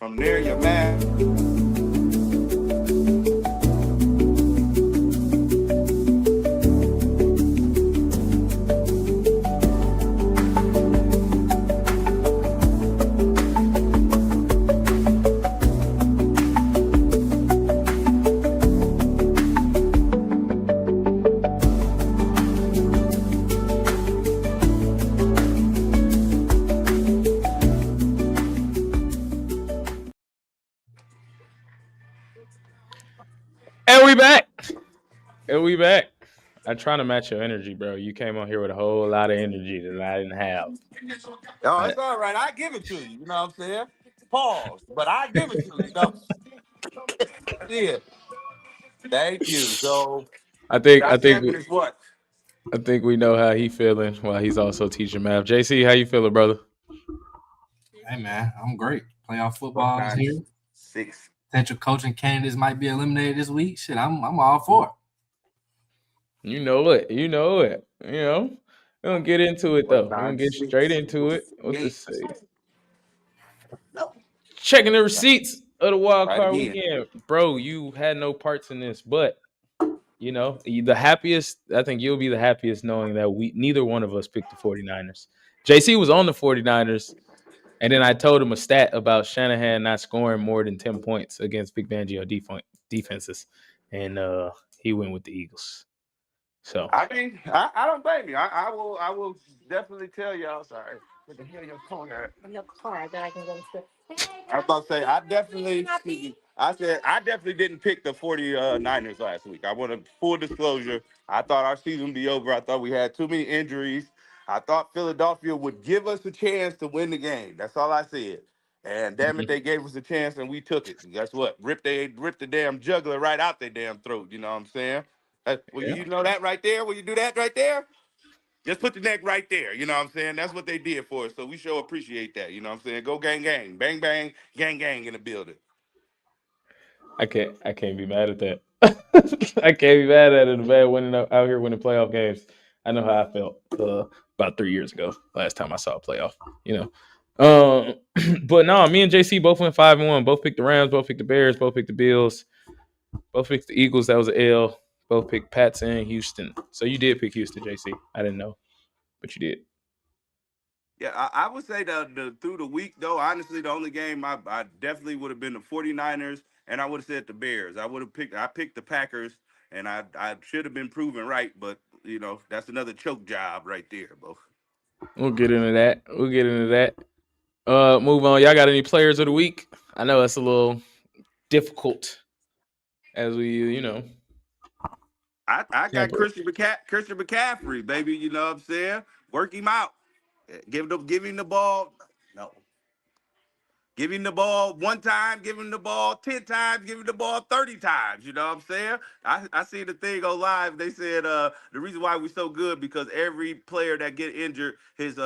From there, your man. And we back. I'm trying to match your energy, bro. You came on here with a whole lot of energy that I didn't have. Oh, it's all right. I give it to you. You know what I'm saying? Pause. But I give it to you. No. Yeah. Thank you. So I think is what? I think we know how he feeling while he's also teaching math. JC, how you feeling, brother? Hey man, I'm great. Playoff football is here. 6. Potential coaching candidates might be eliminated this week. Shit, I'm all for it. You know it. You know it. You know. We're gonna get into it though. We're gonna get straight into it. What's this say? Checking the receipts of the Wildcard Weekend. Bro, you had no parts in this, but you know, the happiest, I think you'll be the happiest knowing that neither one of us picked the 49ers. JC was on the 49ers, and then I told him a stat about Shanahan not scoring more than 10 points against Big Fangio defenses, and he went with the Eagles. So I mean, I don't blame you. I will definitely tell y'all. Sorry. What the hell your phone at? Your car that I can go to. I was about to say I definitely didn't pick the 49ers last week. I want to full disclosure. I thought our season would be over. I thought we had too many injuries. I thought Philadelphia would give us a chance to win the game. That's all I said. And damn it, they gave us a chance and we took it. And guess what? Ripped the damn jugular right out their damn throat. You know what I'm saying? You know that right there? Will you do that right there? Just put the neck right there. You know what I'm saying? That's what they did for us. So we sure appreciate that. You know what I'm saying? Go gang gang. Bang bang. Gang gang in the building. I can't be mad at that. I can't be mad at it. The bad winning out here winning playoff games. I know how I felt about 3 years ago. Last time I saw a playoff. You know. But no, me and JC both went 5-1. Both picked the Rams, both picked the Bears, both picked the Bills, both picked the Eagles. That was an L. Both picked Pats and Houston. So you did pick Houston, JC. I didn't know, but you did. Yeah, I would say the through the week, though, honestly, the only game I definitely would have been the 49ers, and I would have said the Bears. I picked the Packers, and I should have been proven right, but, you know, that's another choke job right there, bro. We'll get into that. Move on. Y'all got any players of the week? I know it's a little difficult as we, you know. I got Christian McCaffrey, baby. You know what I'm saying? Work him out. Give him the ball. No. Give him the ball 1 time, give him the ball 10 times, give him the ball 30 times. You know what I'm saying? I see the thing on live. They said the reason why we're so good because every player that get injured, his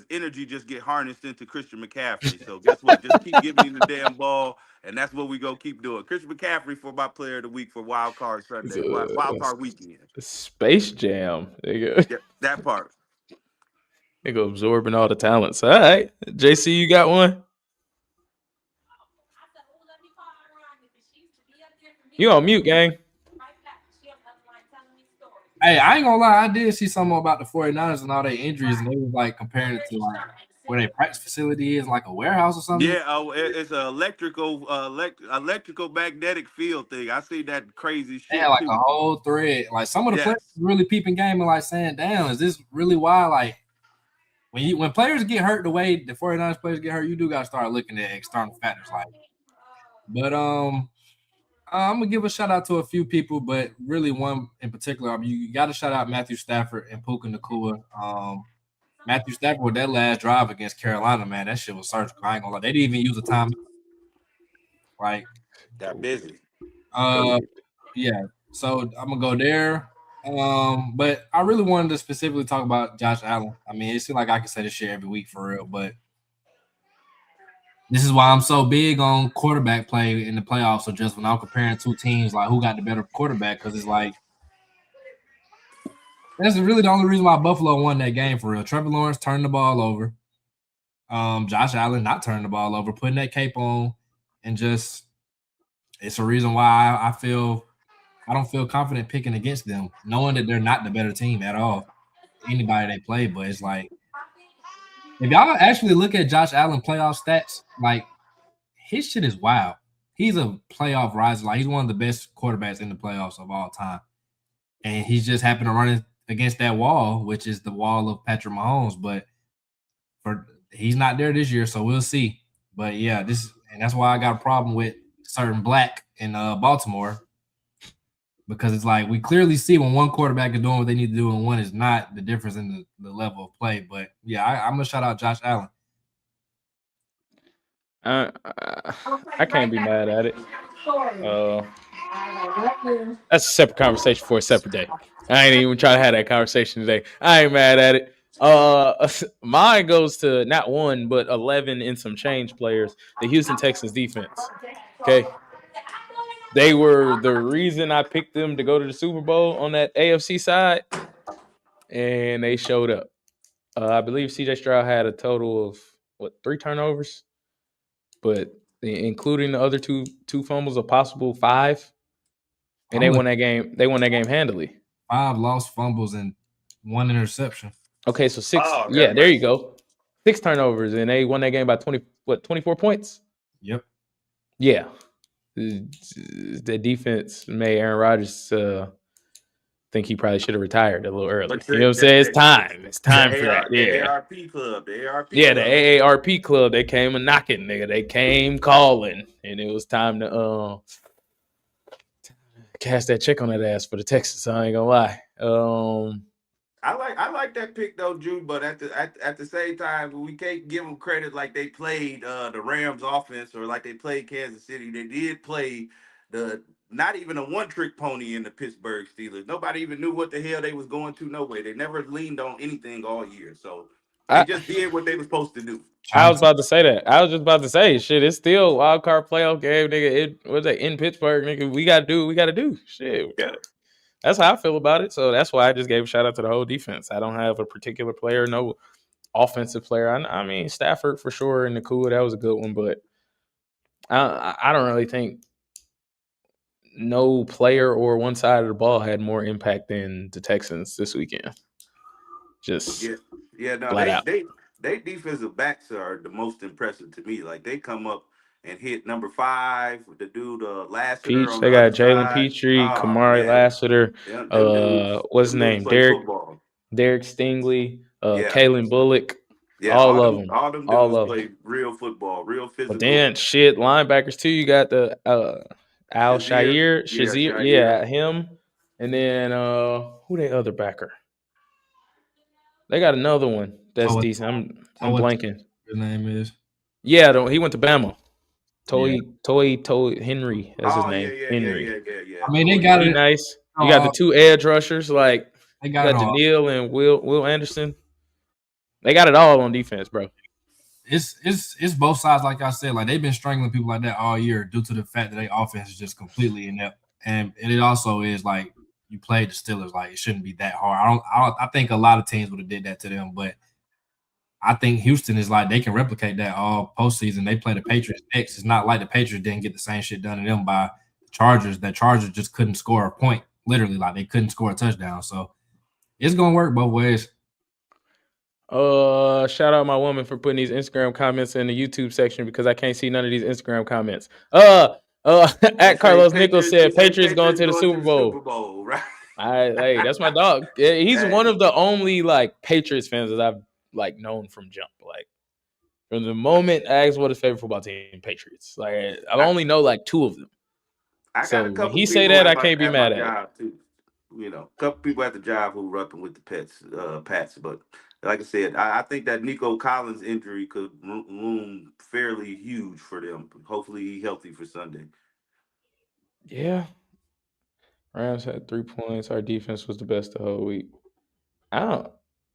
energy just get harnessed into Christian McCaffrey. So guess what? Just keep giving him the damn ball, and that's what we go keep doing. Christian McCaffrey for my player of the week for Wildcard Sunday, Wildcard Weekend. Space Jam. Yeah, that part. They go absorbing all the talents. All right, JC, you got one? You on mute, gang. Hey, I ain't gonna lie, I did see something about the 49ers and all their injuries, and they was like comparing it to like where their practice facility is, like a warehouse or something. Yeah, it's an electrical magnetic field thing. I see that crazy shit. Yeah, like a whole thread. Like some of the players really peeping game and like saying, damn, is this really why? Like when players get hurt the way the 49ers players get hurt, you do gotta start looking at external factors like. But I'm gonna give a shout out to a few people, but really one in particular. You got to shout out Matthew Stafford and Puka Nacua. Matthew Stafford with that last drive against Carolina, man, that shit was surgical. I ain't gonna lie, they didn't even use a time. Like got busy. Yeah. So I'm gonna go there. But I really wanted to specifically talk about Josh Allen. I mean, it seems like I can say this shit every week for real, but this is why I'm so big on quarterback play in the playoffs. So just when I'm comparing two teams, like who got the better quarterback, because it's like that's really the only reason why Buffalo won that game for real. Trevor Lawrence turned the ball over. Josh Allen not turning the ball over, putting that cape on, and just it's a reason why I don't feel confident picking against them, knowing that they're not the better team at all. Anybody they play, but it's like if y'all actually look at Josh Allen playoff stats, like his shit is wild. He's a playoff riser. Like he's one of the best quarterbacks in the playoffs of all time. And he's just happened to run it against that wall, which is the wall of Patrick Mahomes. But he's not there this year, so we'll see. But yeah, and that's why I got a problem with certain black in Baltimore. Because it's like we clearly see when one quarterback is doing what they need to do and one is not, the difference in the level of play. But yeah, I'm gonna shout out Josh Allen. I can't be mad at it. That's a separate conversation for a separate day. I ain't even trying to have that conversation today. I ain't mad at it. Mine goes to not 1 but 11 and some change players. The Houston Texans defense. Okay. They were the reason I picked them to go to the Super Bowl on that AFC side, and they showed up. I believe C.J. Stroud had a total of 3 turnovers, but including the other two fumbles, a possible 5, and they won that game. They won that game handily. 5 lost fumbles and 1 interception. Okay, so 6. Yeah, there you go. 6 turnovers, and they won that game by 24 points. Yep. Yeah. The defense made Aaron Rodgers think he probably should have retired a little early. You know what I'm saying? It's time. It's time for that. Yeah. The ARP club. The ARP yeah, club. The AARP club. They came a knocking, nigga. They came calling, and it was time to cash that check on that ass for the Texans. I ain't gonna lie. I like that pick though, Jude. But at the same time, we can't give them credit like they played the Rams offense or like they played Kansas City. They did play not even a one-trick pony in the Pittsburgh Steelers. Nobody even knew what the hell they was going to. No way. They never leaned on anything all year. So they just did what they were supposed to do. I was about to say that. I was just about to say, shit, it's still a wild card playoff game, nigga. In Pittsburgh, nigga. We gotta do. Shit, that's how I feel about it. So that's why I just gave a shout out to the whole defense. I don't have a particular player, no offensive player. I mean, Stafford for sure in the cool. That was a good one, but I don't really think no player or one side of the ball had more impact than the Texans this weekend. Just flat out. They defensive backs are the most impressive to me. Like they come up and hit number 5, the dude Lassiter. Peach, they got Jalen Petrie, Kamari Lassiter. What's his name? Derek Stingley, Kalen Bullock. Yeah, all of them. All them dudes play real football, real physical. But then shit, linebackers too. You got the Shazier, him, and then who they other backer? They got another one that's decent. I'm blanking. His name is. Yeah, he went to Bama. Toy Henry. That's his name. Henry. Yeah. I mean, they got it nice. You got the 2 edge rushers, like they got Daniil and Will Anderson. They got it all on defense, bro. It's both sides, like I said. Like they've been strangling people like that all year due to the fact that their offense is just completely inept, and it also is like you played the Steelers. Like it shouldn't be that hard. I think a lot of teams would have did that to them, but I think Houston is like they can replicate that all postseason. They play the Patriots next. It's not like the Patriots didn't get the same shit done to them by the Chargers. The Chargers just couldn't score a point. Literally, like they couldn't score a touchdown. So it's gonna work both ways. Shout out my woman for putting these Instagram comments in the YouTube section because I can't see none of these Instagram comments. At Carlos Nichols said Patriots going to the Super Bowl. Right? Hey, that's my dog. He's one of the only like Patriots fans that I've like known from jump. Like from the moment I asked what his favorite football team, Patriots. Like I only know like 2 of them. So when he say that, I can't be mad at it. You know, a couple people at the job who repping with the Pats, but like I said, I think that Nico Collins injury could loom fairly huge for them. Hopefully, he's healthy for Sunday. Yeah. Rams had 3 points. Our defense was the best the whole week. I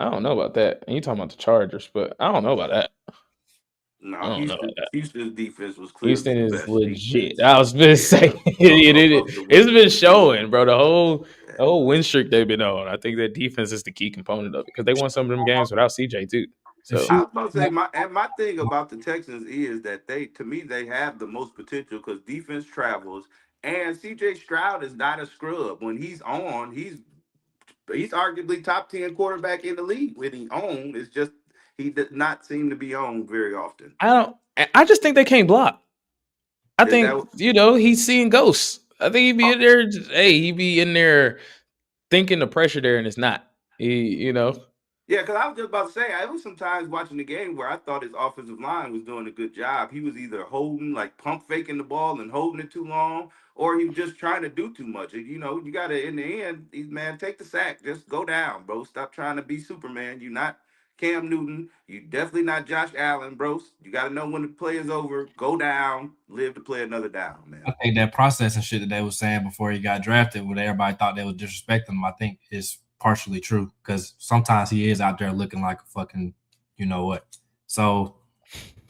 don't know about that. And you talking about the Chargers, but I don't know about that. No, Houston's defense was clearly Houston is best legit. Defense. I was going to say it's been showing, bro. The whole win streak they've been on. I think that defense is the key component of it because they won some of them games without CJ too. So I was about to say my thing about the Texans is that they have the most potential because defense travels and CJ Stroud is not a scrub. When he's on, he's arguably top 10 quarterback in the league. When he on, it's just he does not seem to be on very often. I just think they can't block. I Is think that he's seeing ghosts. I think he'd be in there. He'd be in there thinking the pressure there, and it's not. Yeah, because I was just about to say, I was sometimes watching the game where I thought his offensive line was doing a good job. He was either holding, like pump faking the ball and holding it too long, or he was just trying to do too much. And, you got to, in the end, man, take the sack. Just go down, bro. Stop trying to be Superman. You're not Cam Newton. You definitely not Josh Allen, bro. You got to know when the play is over. Go down. Live to play another down, man. I think that processing shit that they was saying before he got drafted, when everybody thought they was disrespecting him, I think is partially true because sometimes he is out there looking like a fucking, you know what. So,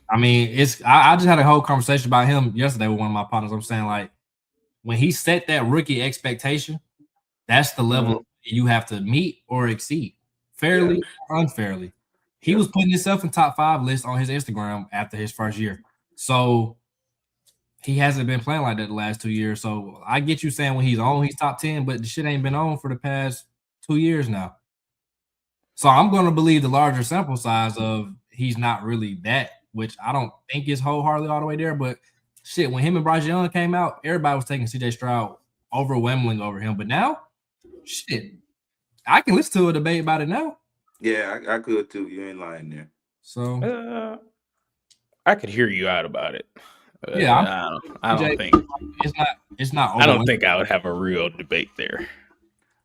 I mean, I just had a whole conversation about him yesterday with one of my partners. I'm saying, like, when he set that rookie expectation, that's the level you have to meet or exceed, fairly or unfairly. He was putting himself in top 5 lists on his Instagram after his first year. So he hasn't been playing like that the last 2 years. So I get you saying when he's on, he's top 10, but the shit ain't been on for the past 2 years now. So I'm going to believe the larger sample size of he's not really that, which I don't think is wholeheartedly all the way there. But shit, when him and Bryce Young came out, everybody was taking CJ Stroud overwhelmingly over him. But now, shit, I can listen to a debate about it now. Yeah, I could too. You ain't lying there. So I could hear you out about it. Yeah, I don't think it's not. I don't think I would have a real debate there.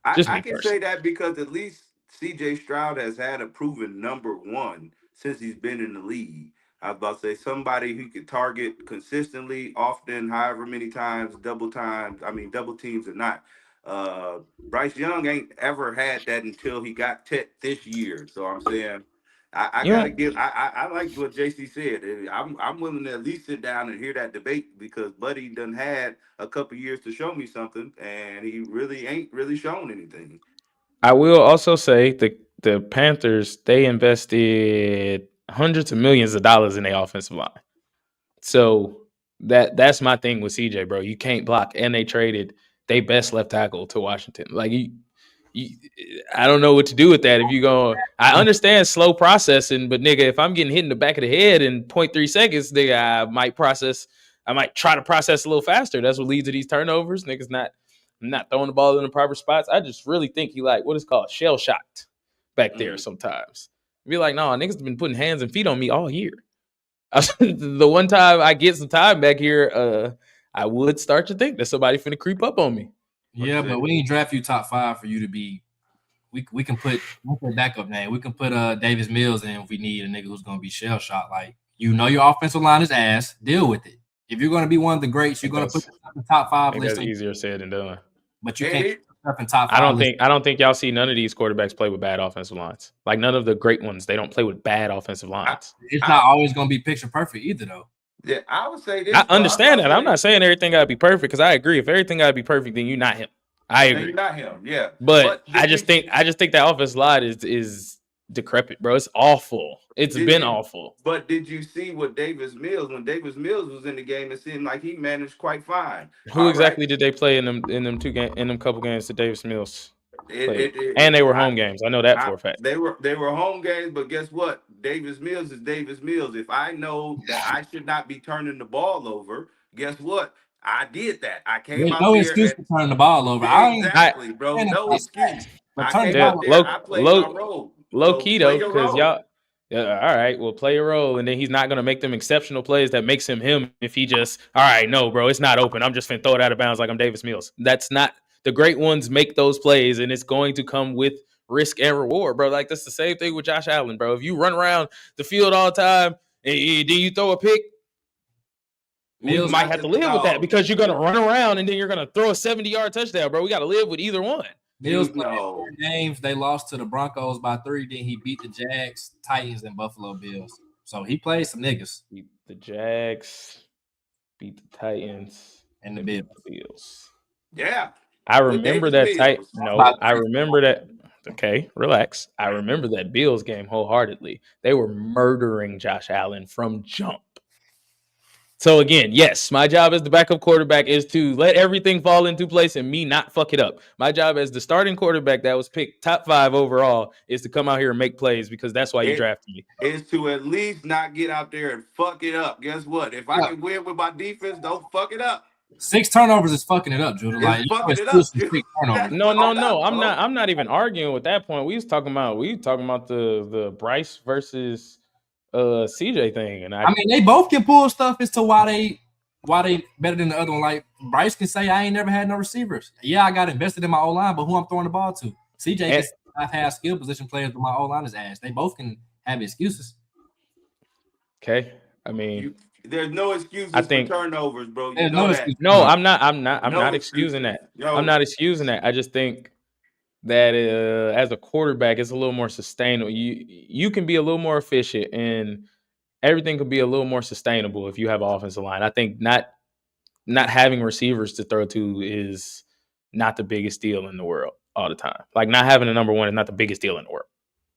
I can say that because at least CJ Stroud has had a proven number one since he's been in the league. I was about to say somebody who could target consistently, often, however many times, double teams or not. Bryce Young ain't ever had that until he got this year. So I'm saying I gotta give. I like what JC said. I'm willing to at least sit down and hear that debate because Buddy done had a couple years to show me something, and he really ain't really shown anything. I will also say the Panthers, they invested hundreds of millions of dollars in their offensive line. So that's my thing with CJ, bro. You can't block, and they traded their best left tackle to Washington. Like I don't know what to do with that. If you go, I understand slow processing, but nigga, if I'm getting hit in the back of the head in 0.3 seconds, nigga, I might try to process a little faster. That's what leads to these turnovers. Niggas not throwing the ball in the proper spots. I just really think he like what is called shell shocked back there sometimes. Be like, no, niggas have been putting hands and feet on me all year. The one time I get some time back here, I would start to think that somebody finna creep up on me. Yeah, but we ain't draft you top 5 for you to be. We can put backup name. We can put Davis Mills in if we need a nigga who's gonna be shell shot. Like your offensive line is ass. Deal with it. If you're gonna be one of the greats, you're gonna put yourself in top 5 list. That's easier said than done. But you can't put yourself in top 5. I don't think y'all see none of these quarterbacks play with bad offensive lines. Like none of the great ones, they don't play with bad offensive lines. It's not always gonna be picture perfect either, though. Yeah, I would say this. I understand that. I'm not saying everything gotta be perfect because I agree. If everything gotta be perfect, then you're not him. I agree. You're not him, yeah. But I just think that offensive line is decrepit, bro. It's awful. It's been awful. But did you see what Davis Mills, when Davis Mills was in the game, it seemed like he managed quite fine. Who exactly did they play in them couple games that Davis Mills played? And they were home games. I know that for a fact. They were home games, but guess what? Davis Mills is Davis Mills. If I know that I should not be turning the ball over, guess what? I did that. I came out no there. Excuse for turning the ball over. Exactly, bro. No excuse. But I played my role. Low key though, because y'all. Yeah, all right, well, play a role, and then he's not going to make them exceptional plays that makes him him if he just, all right, no, bro, it's not open. I'm just finna throw it out of bounds like I'm Davis Mills. That's not – the great ones make those plays, and it's going to come with risk and reward, bro. Like, that's the same thing with Josh Allen, bro. If you run around the field all the time and then you throw a pick, you might have to live with that because you're going to run around and then you're going to throw a 70-yard touchdown, bro. We got to live with either one. Mills played 4 games. They lost to the Broncos by 3. Then he beat the Jags, Titans, and Buffalo Bills. So he played some niggas. Beat the Jags, beat the Titans, and the Bills. Yeah. I remember that tight. No, I remember that. Okay, relax. I remember that Bills game wholeheartedly. They were murdering Josh Allen from jump. So again, yes, my job as the backup quarterback is to let everything fall into place and me not fuck it up. My job as the starting quarterback that was picked top 5 overall is to come out here and make plays because that's why you drafted me. Is to at least not get out there and fuck it up. Guess what? If I can win with my defense, don't fuck it up. 6 turnovers is fucking it up, Judah. It's Like fucking it up. 6 turnovers. No. I'm not even arguing with that point. We was talking about the Bryce versus CJ thing, and I mean they both can pull stuff as to why they better than the other one. Like Bryce can say, I ain't never had no receivers. Yeah, I got invested in my O-line, but who I'm throwing the ball to? CJ can say, I've had skill position players, but my O-line is ass. They both can have excuses. Okay, I mean, there's no excuses for turnovers, bro. You know that. No, I'm not excusing that. I'm not excusing that. I just think that as a quarterback, it's a little more sustainable. You can be a little more efficient, and everything could be a little more sustainable if you have an offensive line. I think not having receivers to throw to is not the biggest deal in the world all the time. Like not having a number one is not the biggest deal in the world.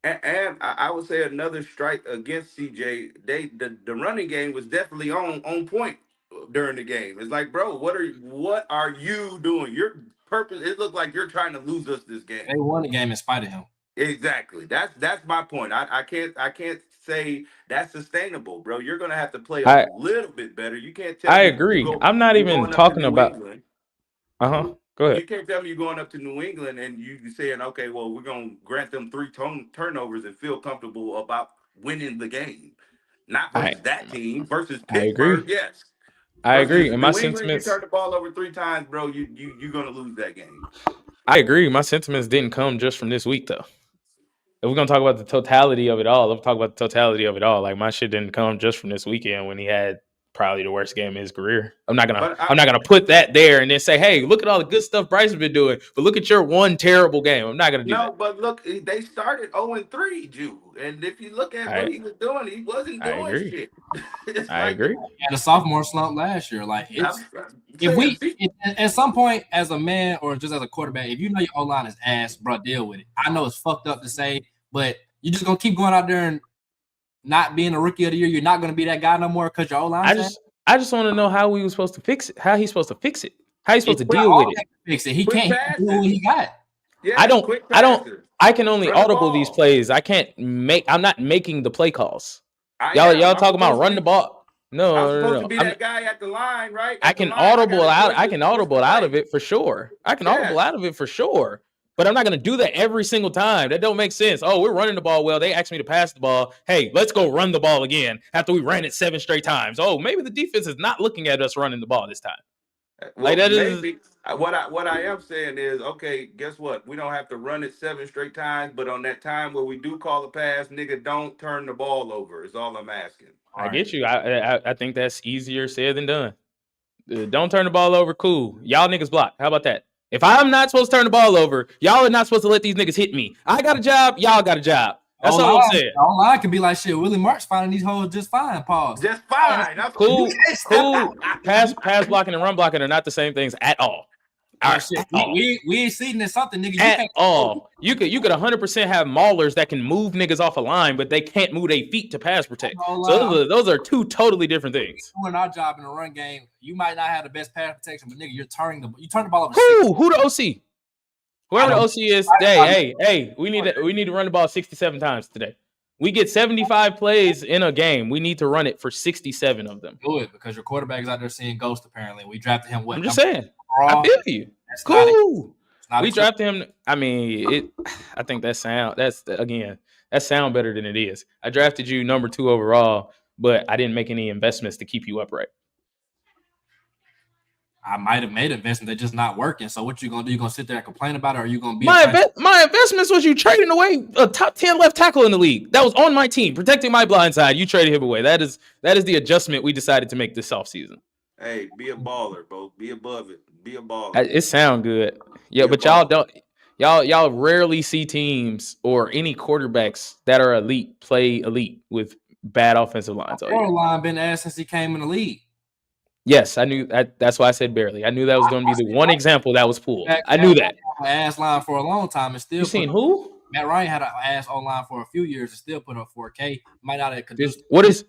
And I would say another strike against CJ. The running game was definitely on point during the game. It's like, bro, what are you doing? Your purpose. It looked like you're trying to lose us this game. They won the game in spite of him. Exactly. That's my point. I can't say that's sustainable, bro. You're gonna have to play a little bit better. You can't tell. I agree. I'm not even talking about. Go ahead. You can't tell me you're going up to New England and you saying, okay, well, we're going to grant them 3 turnovers and feel comfortable about winning the game. Not versus that team, versus Pittsburgh, yes. I agree. And my sentiments, you turn the ball over 3 times, bro, you're going to lose that game. I agree. My sentiments didn't come just from this week, though. If we're going to talk about the totality of it all, let's talk about the totality of it all. Like, my shit didn't come just from this weekend when he had probably the worst game of his career. I'm not gonna put that there and then say, hey, look at all the good stuff Bryce has been doing, but look at your one terrible game. I'm not gonna do that. No, but look, they started 0-3, Jew. And if you look at what he was doing, he wasn't doing shit. I agree. He had a sophomore slump last year. Like at some point as a man or just as a quarterback, if you know your O-line is ass, bro, deal with it. I know it's fucked up to say, but you just gonna keep going out there and not being a rookie of the year, you're not going to be that guy no more because your O-line. I just want to know how we were supposed to fix it. How he's supposed to fix it. How he's supposed to deal with it. Fix it. He can't do what he got. Yeah, I can only audible these plays. I'm not making the play calls. Y'all talking about run the ball. No. I'm supposed to be that guy at the line, right? I can audible out of it for sure. Audible out of it for sure. But I'm not going to do that every single time. That don't make sense. Oh, we're running the ball well. They asked me to pass the ball. Hey, let's go run the ball again after we ran it 7 straight times. Oh, maybe the defense is not looking at us running the ball this time. Well, like that maybe. What I am saying is, okay, guess what? We don't have to run it 7 straight times, but on that time where we do call a pass, nigga, don't turn the ball over. Is all I'm asking. I get you. I think that's easier said than done. Don't turn the ball over. Cool. Y'all niggas block. How about that? If I'm not supposed to turn the ball over, y'all are not supposed to let these niggas hit me. I got a job. Y'all got a job. That's all I'm saying. Online can be like, shit, Willie Marks finding these hoes just fine. Pause. Just fine. That's cool. Pass blocking and run blocking are not the same things at all. We ain't seeing this something, nigga. At all. You could 100% have maulers that can move niggas off a line, but they can't move their feet to pass protect. So those are 2 totally different things. Doing our job in the run game, you might not have the best pass protection, but nigga, you turn the ball over. Who the OC? Whoever the OC is today, hey, we need to run the ball 67 times today. We get 75 plays in a game. We need to run it for 67 of them. Do it because your quarterback is out there seeing ghosts. Apparently, we drafted him. I'm just saying. I feel you. Cool. We drafted him. I mean, I think that sound better than it is. I drafted you number 2 overall, but I didn't make any investments to keep you upright. I might have made an investment that's just not working. So what you gonna do? You gonna sit there and complain about it, or are you gonna be my investments was you trading away a top 10 left tackle in the league that was on my team, protecting my blind side. You traded him away. That is the adjustment we decided to make this offseason. Hey, be a baller, bro. Be above it. Be a baller. It sound good. Yeah, but y'all don't. Y'all rarely see teams or any quarterbacks that are elite play elite with bad offensive lines. Our line been ass since he came in the league. Yes, I knew that. That's why I said barely. I knew that was going to be the one example that was pulled. I knew that. Ass line for a long time and still. You seen who? Matt Ryan had an ass O-line for a few years and still put up 4K. Might not have conduced. What is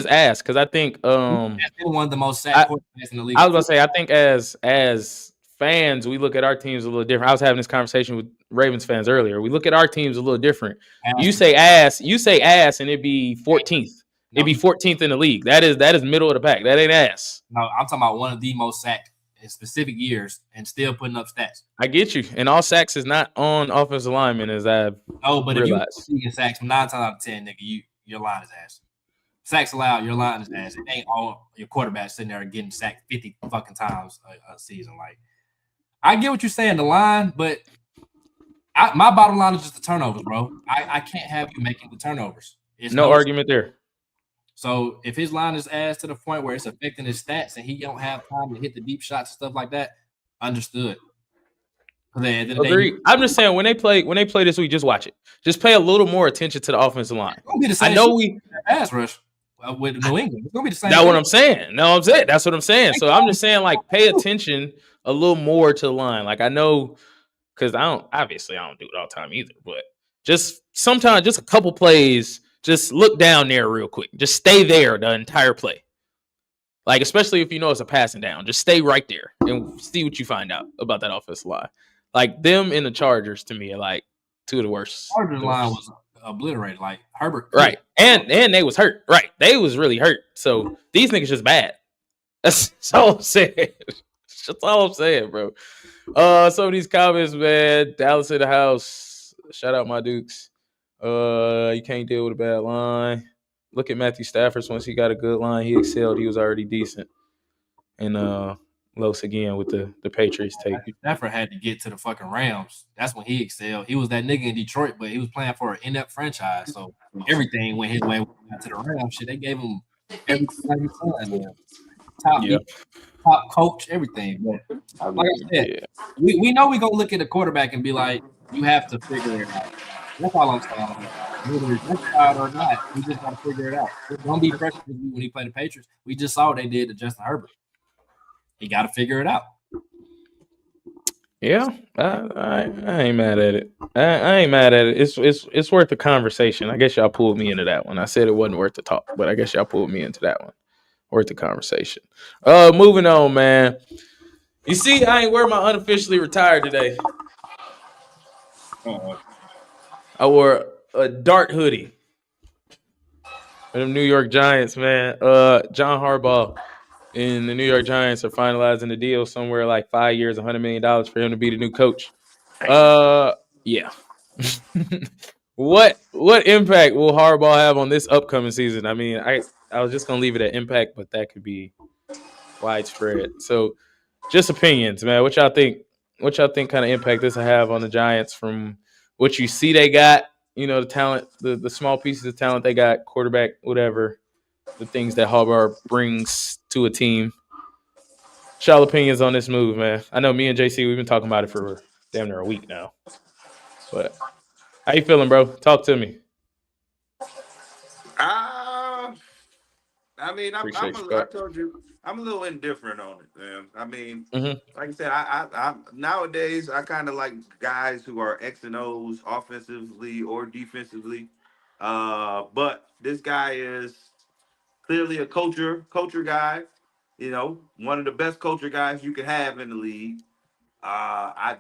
ass? Because I think He's still one of the most sacked quarterbacks in the league. I was about to say, I think as fans, we look at our teams a little different. I was having this conversation with Ravens fans earlier. We look at our teams a little different. You say ass, and it'd be 14th. It'd be 14th in the league. That is middle of the pack. That ain't ass. No, I'm talking about one of the most sacked in specific years and still putting up stats. I get you. And all sacks is not on offensive linemen, as I've but realized. If you get sacks 9 times out of 10, nigga, your line is ass. Sacks allowed, your line is ass. It ain't all your quarterbacks sitting there getting sacked 50 fucking times a season. Like, I get what you're saying, the line, but my bottom line is just the turnovers, bro. I can't have you making the turnovers. It's no argument there. So if his line is ass to the point where it's affecting his stats and he don't have time to hit the deep shots and stuff like that, understood. Agreed. I'm just saying when they play this week, just watch it. Just pay a little more attention to the offensive line. I know we pass rush with New England. It's gonna be the same. That's what I'm saying. No, I'm saying that's what I'm saying. So I'm just saying, like, pay attention a little more to the line. Like, I know because I don't do it all the time either, but just sometimes, just a couple plays. Just look down there real quick. Just stay there the entire play. Like, especially if you know it's a passing down. Just stay right there and see what you find out about that offensive line. Like, them and the Chargers, to me, are like two of the worst. Chargers line was obliterated. Like, Herbert. Right. And they was hurt. Right. They was really hurt. So, these niggas just bad. That's all I'm saying. That's all I'm saying, bro. Some of these comments, man. Dallas in the house. Shout out my Dukes. You can't deal with a bad line. Look at Matthew Stafford. Once he got a good line, he excelled. He was already decent. And Los again with the Patriots take. Matthew Stafford had to get to the fucking Rams. That's when he excelled. He was that nigga in Detroit, but he was playing for an inept franchise. So everything went his way when he got to the Rams. Shit, they gave him everything. Top coach, everything. But like I said, we know we're gonna look at the quarterback and be like, you have to figure it out. That's all I'm saying. Whether it's justified or not, we just got to figure it out. It's going to be pressure when he played the Patriots. We just saw what they did to Justin Herbert. He got to figure it out. Yeah, I ain't mad at it. I ain't mad at it. It's worth the conversation. I guess y'all pulled me into that one. I said it wasn't worth the talk, but I guess y'all pulled me into that one. Worth the conversation. Moving on, man. You see, I ain't wearing my unofficially retired today. I wore a dart hoodie for the New York Giants, man. John Harbaugh and the New York Giants are finalizing the deal somewhere like 5 years, $100 million for him to be the new coach. Yeah. What impact will Harbaugh have on this upcoming season? I mean, I was just gonna leave it at impact, but that could be widespread. So, just opinions, man. What y'all think? What y'all think kind of impact this will have on the Giants from what you see they got, you know, the talent, the small pieces of talent they got, quarterback, whatever, the things that Harbaugh brings to a team. What's y'all opinions on this move, man? I know me and JC, we've been talking about it for damn near a week now. But how you feeling, bro? Talk to me. I mean, I told you, I'm a little indifferent on it, man. I mean, like I said, I nowadays I kind of like guys who are X and O's offensively or defensively. But this guy is clearly a culture guy. You know, one of the best culture guys you can have in the league. I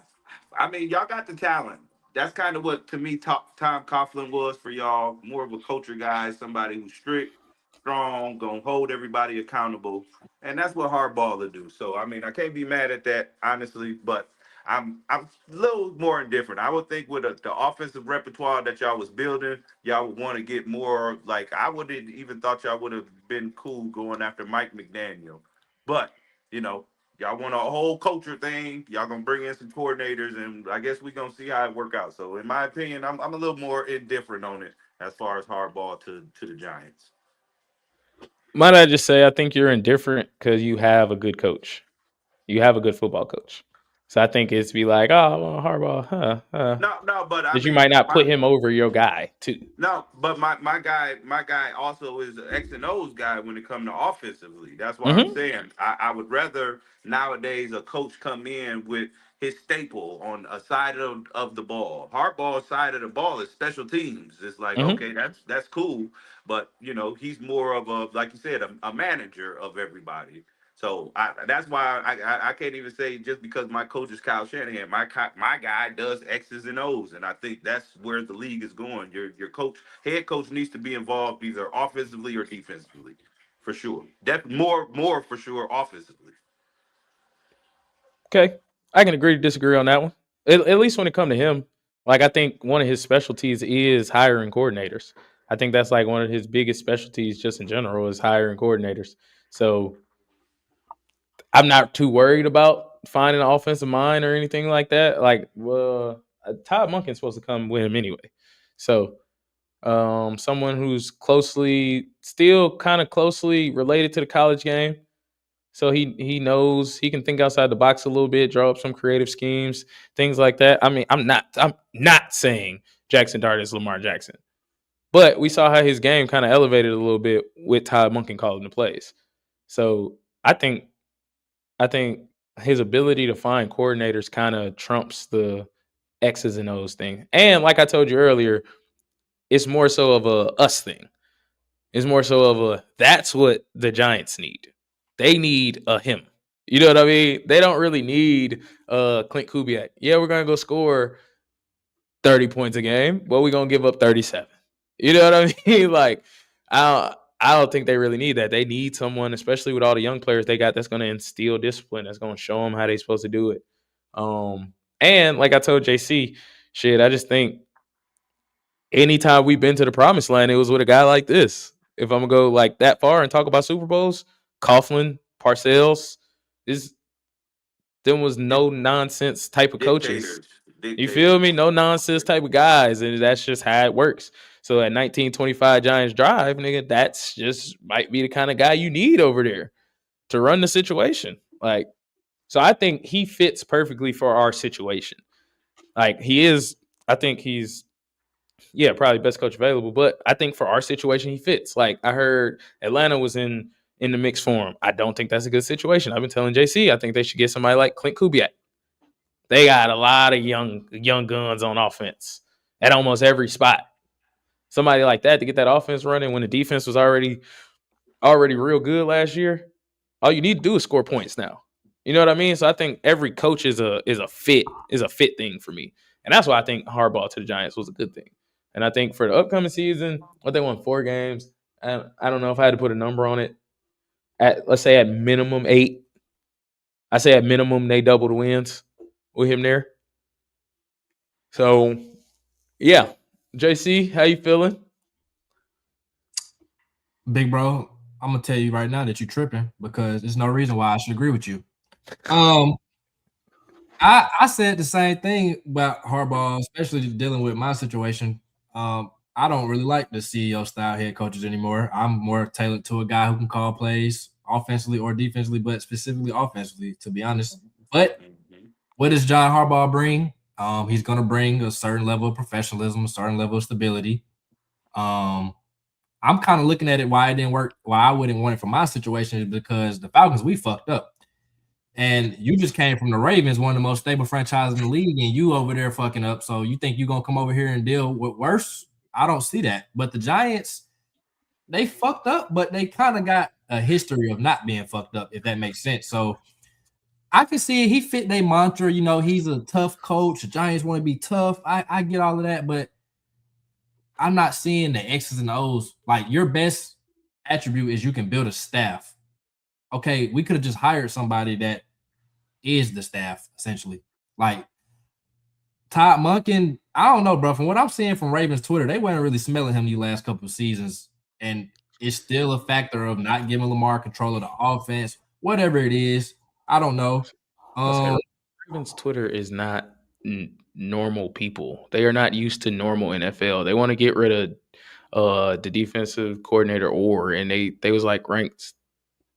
mean, y'all got the talent. That's kind of what, to me, Tom Coughlin was for y'all. More of a culture guy, somebody who's strict, strong, gonna hold everybody accountable, and that's what Harbaugh will do. So, I mean, I can't be mad at that, honestly. But I'm a little more indifferent. I would think with the offensive repertoire that y'all was building, y'all would want to get more. Like, I would have even thought y'all would have been cool going after Mike McDaniel, but you know. Y'all want a whole culture thing. Y'all gonna bring in some coordinators, and I guess we gonna see how it work out. So, in my opinion, I'm a little more indifferent on it as far as Harbaugh to the Giants. Might I just say, I think you're indifferent because you have a good coach. You have a good football coach. So I think it's be like, oh, well, Harbaugh, No, but I but you mean, might not put him over your guy too. no, but my guy also is an X and O's guy when it comes to offensively. That's why I'm Mm-hmm. saying I would rather nowadays a coach come in with his staple on a side of the ball. Hardball's side of the ball is special teams. It's like, Mm-hmm. okay, that's cool, but he's more of a, like you said, a manager of everybody. So that's why I can't even say just because my coach is Kyle Shanahan, my guy does X's and O's, and I think that's where the league is going. Your head coach needs to be involved either offensively or defensively, for sure. More for sure offensively. Okay, I can agree to disagree on that one. At least when it comes to him, like I think one of his specialties is hiring coordinators. I think that's like one of his biggest specialties, just in general, is hiring coordinators. So I'm not too worried about finding an offensive mind or anything like that. Like, well, Todd Monken's supposed to come with him anyway. So, someone who's still kind of closely related to the college game. So he knows he can think outside the box a little bit, draw up some creative schemes, things like that. I mean, I'm not saying Jackson Dart is Lamar Jackson, but we saw how his game kind of elevated a little bit with Todd Monken calling the plays. So I think I think his ability to find coordinators kind of trumps the X's and O's thing. And like I told you earlier, it's more so of a us thing. It's more so of a that's what the Giants need. They need a him. You know what I mean? They don't really need Clint Kubiak. Yeah, we're gonna go score 30 points a game, but we're gonna give up 37. You know what I mean? Like, I don't think they really need that. They need someone, especially with all the young players they got, that's gonna instill discipline, that's gonna show them how they're supposed to do it. And like I told JC, shit, I just think anytime we've been to the promised land, it was with a guy like this. If I'm gonna go like that far and talk about Super Bowls, Coughlin, Parcells, is them was Dic- no nonsense type of coaches. Dictators, You feel dictators. me? No nonsense type of guys, and that's just how it works. So at 1925 Giants Drive, nigga, that's just might be the kind of guy you need over there to run the situation. Like, so I think he fits perfectly for our situation. Like he is, I think he's probably best coach available. But I think for our situation, he fits. Like I heard Atlanta was in the mix for him. I don't think that's a good situation. I've been telling JC, I think they should get somebody like Clint Kubiak. They got a lot of young guns on offense at almost every spot. Somebody like that to get that offense running when the defense was already real good last year. All you need to do is score points now. You know what I mean? So I think every coach is a fit thing for me, and that's why I think Harbaugh to the Giants was a good thing. And I think for the upcoming season, what they won 4 games. I don't know if I had to put a number on it. Let's say at minimum 8. I say at minimum they double the wins with him there. So yeah, JC, how you feeling? Big bro, I'm gonna tell you right now that you're tripping because there's no reason why I should agree with you. I said the same thing about Harbaugh, especially dealing with my situation. I don't really like the CEO style head coaches anymore. I'm more tailored to a guy who can call plays offensively or defensively, but specifically offensively, to be honest. But Mhm. what does John Harbaugh bring? He's going to bring a certain level of professionalism, a certain level of stability. I'm kind of looking at it why it didn't work, why I wouldn't want it for my situation is because the Falcons, we fucked up. And you just came from the Ravens, one of the most stable franchises in the league, and you over there fucking up. So you think you're gonna come over here and deal with worse? I don't see that. But the Giants, they fucked up, but they kind of got a history of not being fucked up, if that makes sense. So I can see it. He fit their mantra. You know, he's a tough coach. The Giants want to be tough. I get all of that, but I'm not seeing the X's and O's. Like your best attribute is you can build a staff. Okay, we could have just hired somebody that is the staff essentially. Like Todd Monken, I don't know, bro. From what I'm seeing from Ravens Twitter, they weren't really smelling him the last couple of seasons, and it's still a factor of not giving Lamar control of the offense, whatever it is. I don't know. I'll say Um, Ravens Twitter is not normal people. They are not used to normal NFL. They want to get rid of the defensive coordinator and they was like ranked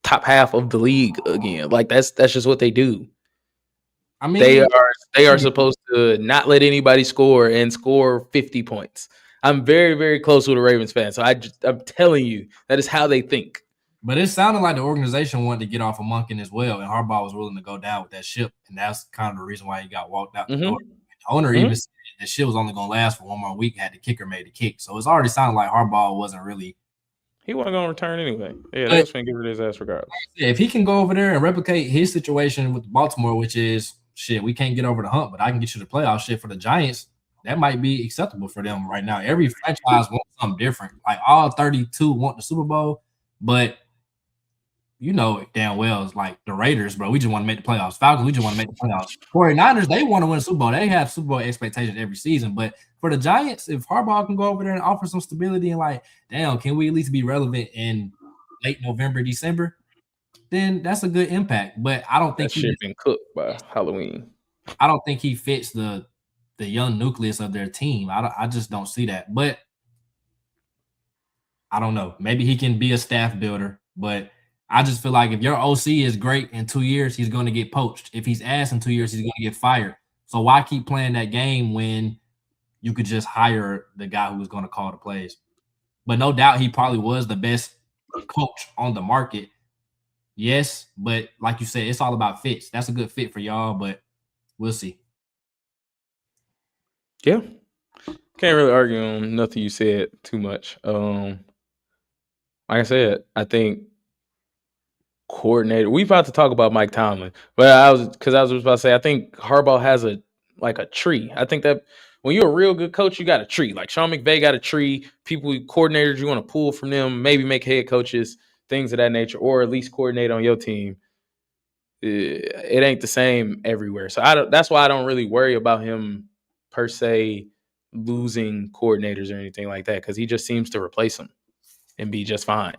top half of the league again. Like that's just what they do. I mean, they are supposed to not let anybody score and score 50 points. I'm very, very close with a Ravens fan, so I'm telling you that is how they think. But it sounded like the organization wanted to get off of Monken as well, and Harbaugh was willing to go down with that ship, and that's kind of the reason why he got walked out the door. The owner even said the shit was only going to last for one more week. Had the kicker made the kick, so it's already sounded like Harbaugh wasn't really. He wasn't going to return anyway. Yeah, they was going to give it his ass regardless. If he can go over there and replicate his situation with Baltimore, which is shit, we can't get over the hump, but I can get you the playoff shit for the Giants. That might be acceptable for them right now. Every franchise wants something different. Like all 32 want the Super Bowl, but you know it damn well it's like the Raiders, bro. We just want to make the playoffs. Falcons, we just want to make the playoffs. 49ers, they want to win a Super Bowl. They have Super Bowl expectations every season. But for the Giants, if Harbaugh can go over there and offer some stability and like, damn, can we at least be relevant in late November, December? Then that's a good impact. But I don't think he's been cooked by Halloween. I don't think he fits the young nucleus of their team. I just don't see that. But I don't know. Maybe he can be a staff builder, but I just feel like if your OC is great in 2 years, he's going to get poached. If he's ass in 2 years, he's going to get fired. So why keep playing that game when you could just hire the guy who was going to call the plays? But no doubt he probably was the best coach on the market. Yes, but like you said, it's all about fits. That's a good fit for y'all, but we'll see. Yeah. Can't really argue on nothing you said too much. Like I said, I think coordinator. We about to talk about Mike Tomlin, but I was about to say I think Harbaugh has a tree. I think that when you're a real good coach, you got a tree. Like Sean McVay got a tree. People, coordinators, you want to pull from them. Maybe make head coaches, things of that nature, or at least coordinate on your team. It ain't the same everywhere, so that's why I don't really worry about him per se losing coordinators or anything like that because he just seems to replace them and be just fine.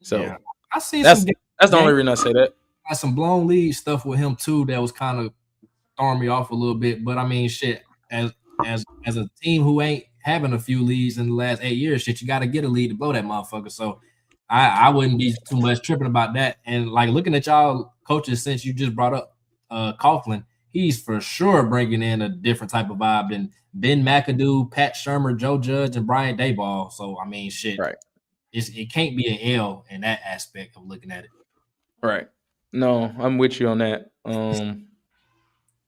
So. Yeah. I see that's the only reason I say that. Got some blown lead stuff with him too that was kind of throwing me off a little bit. But I mean, shit, as a team who ain't having a few leads in the last 8 years, shit, you got to get a lead to blow that motherfucker. So I wouldn't be too much tripping about that. And like looking at y'all coaches since you just brought up Coughlin, he's for sure bringing in a different type of vibe than Ben McAdoo, Pat Shurmur, Joe Judge, and Brian Daboll. So I mean, shit. Right. It can't be an L in that aspect of looking at it. Right. No, I'm with you on that.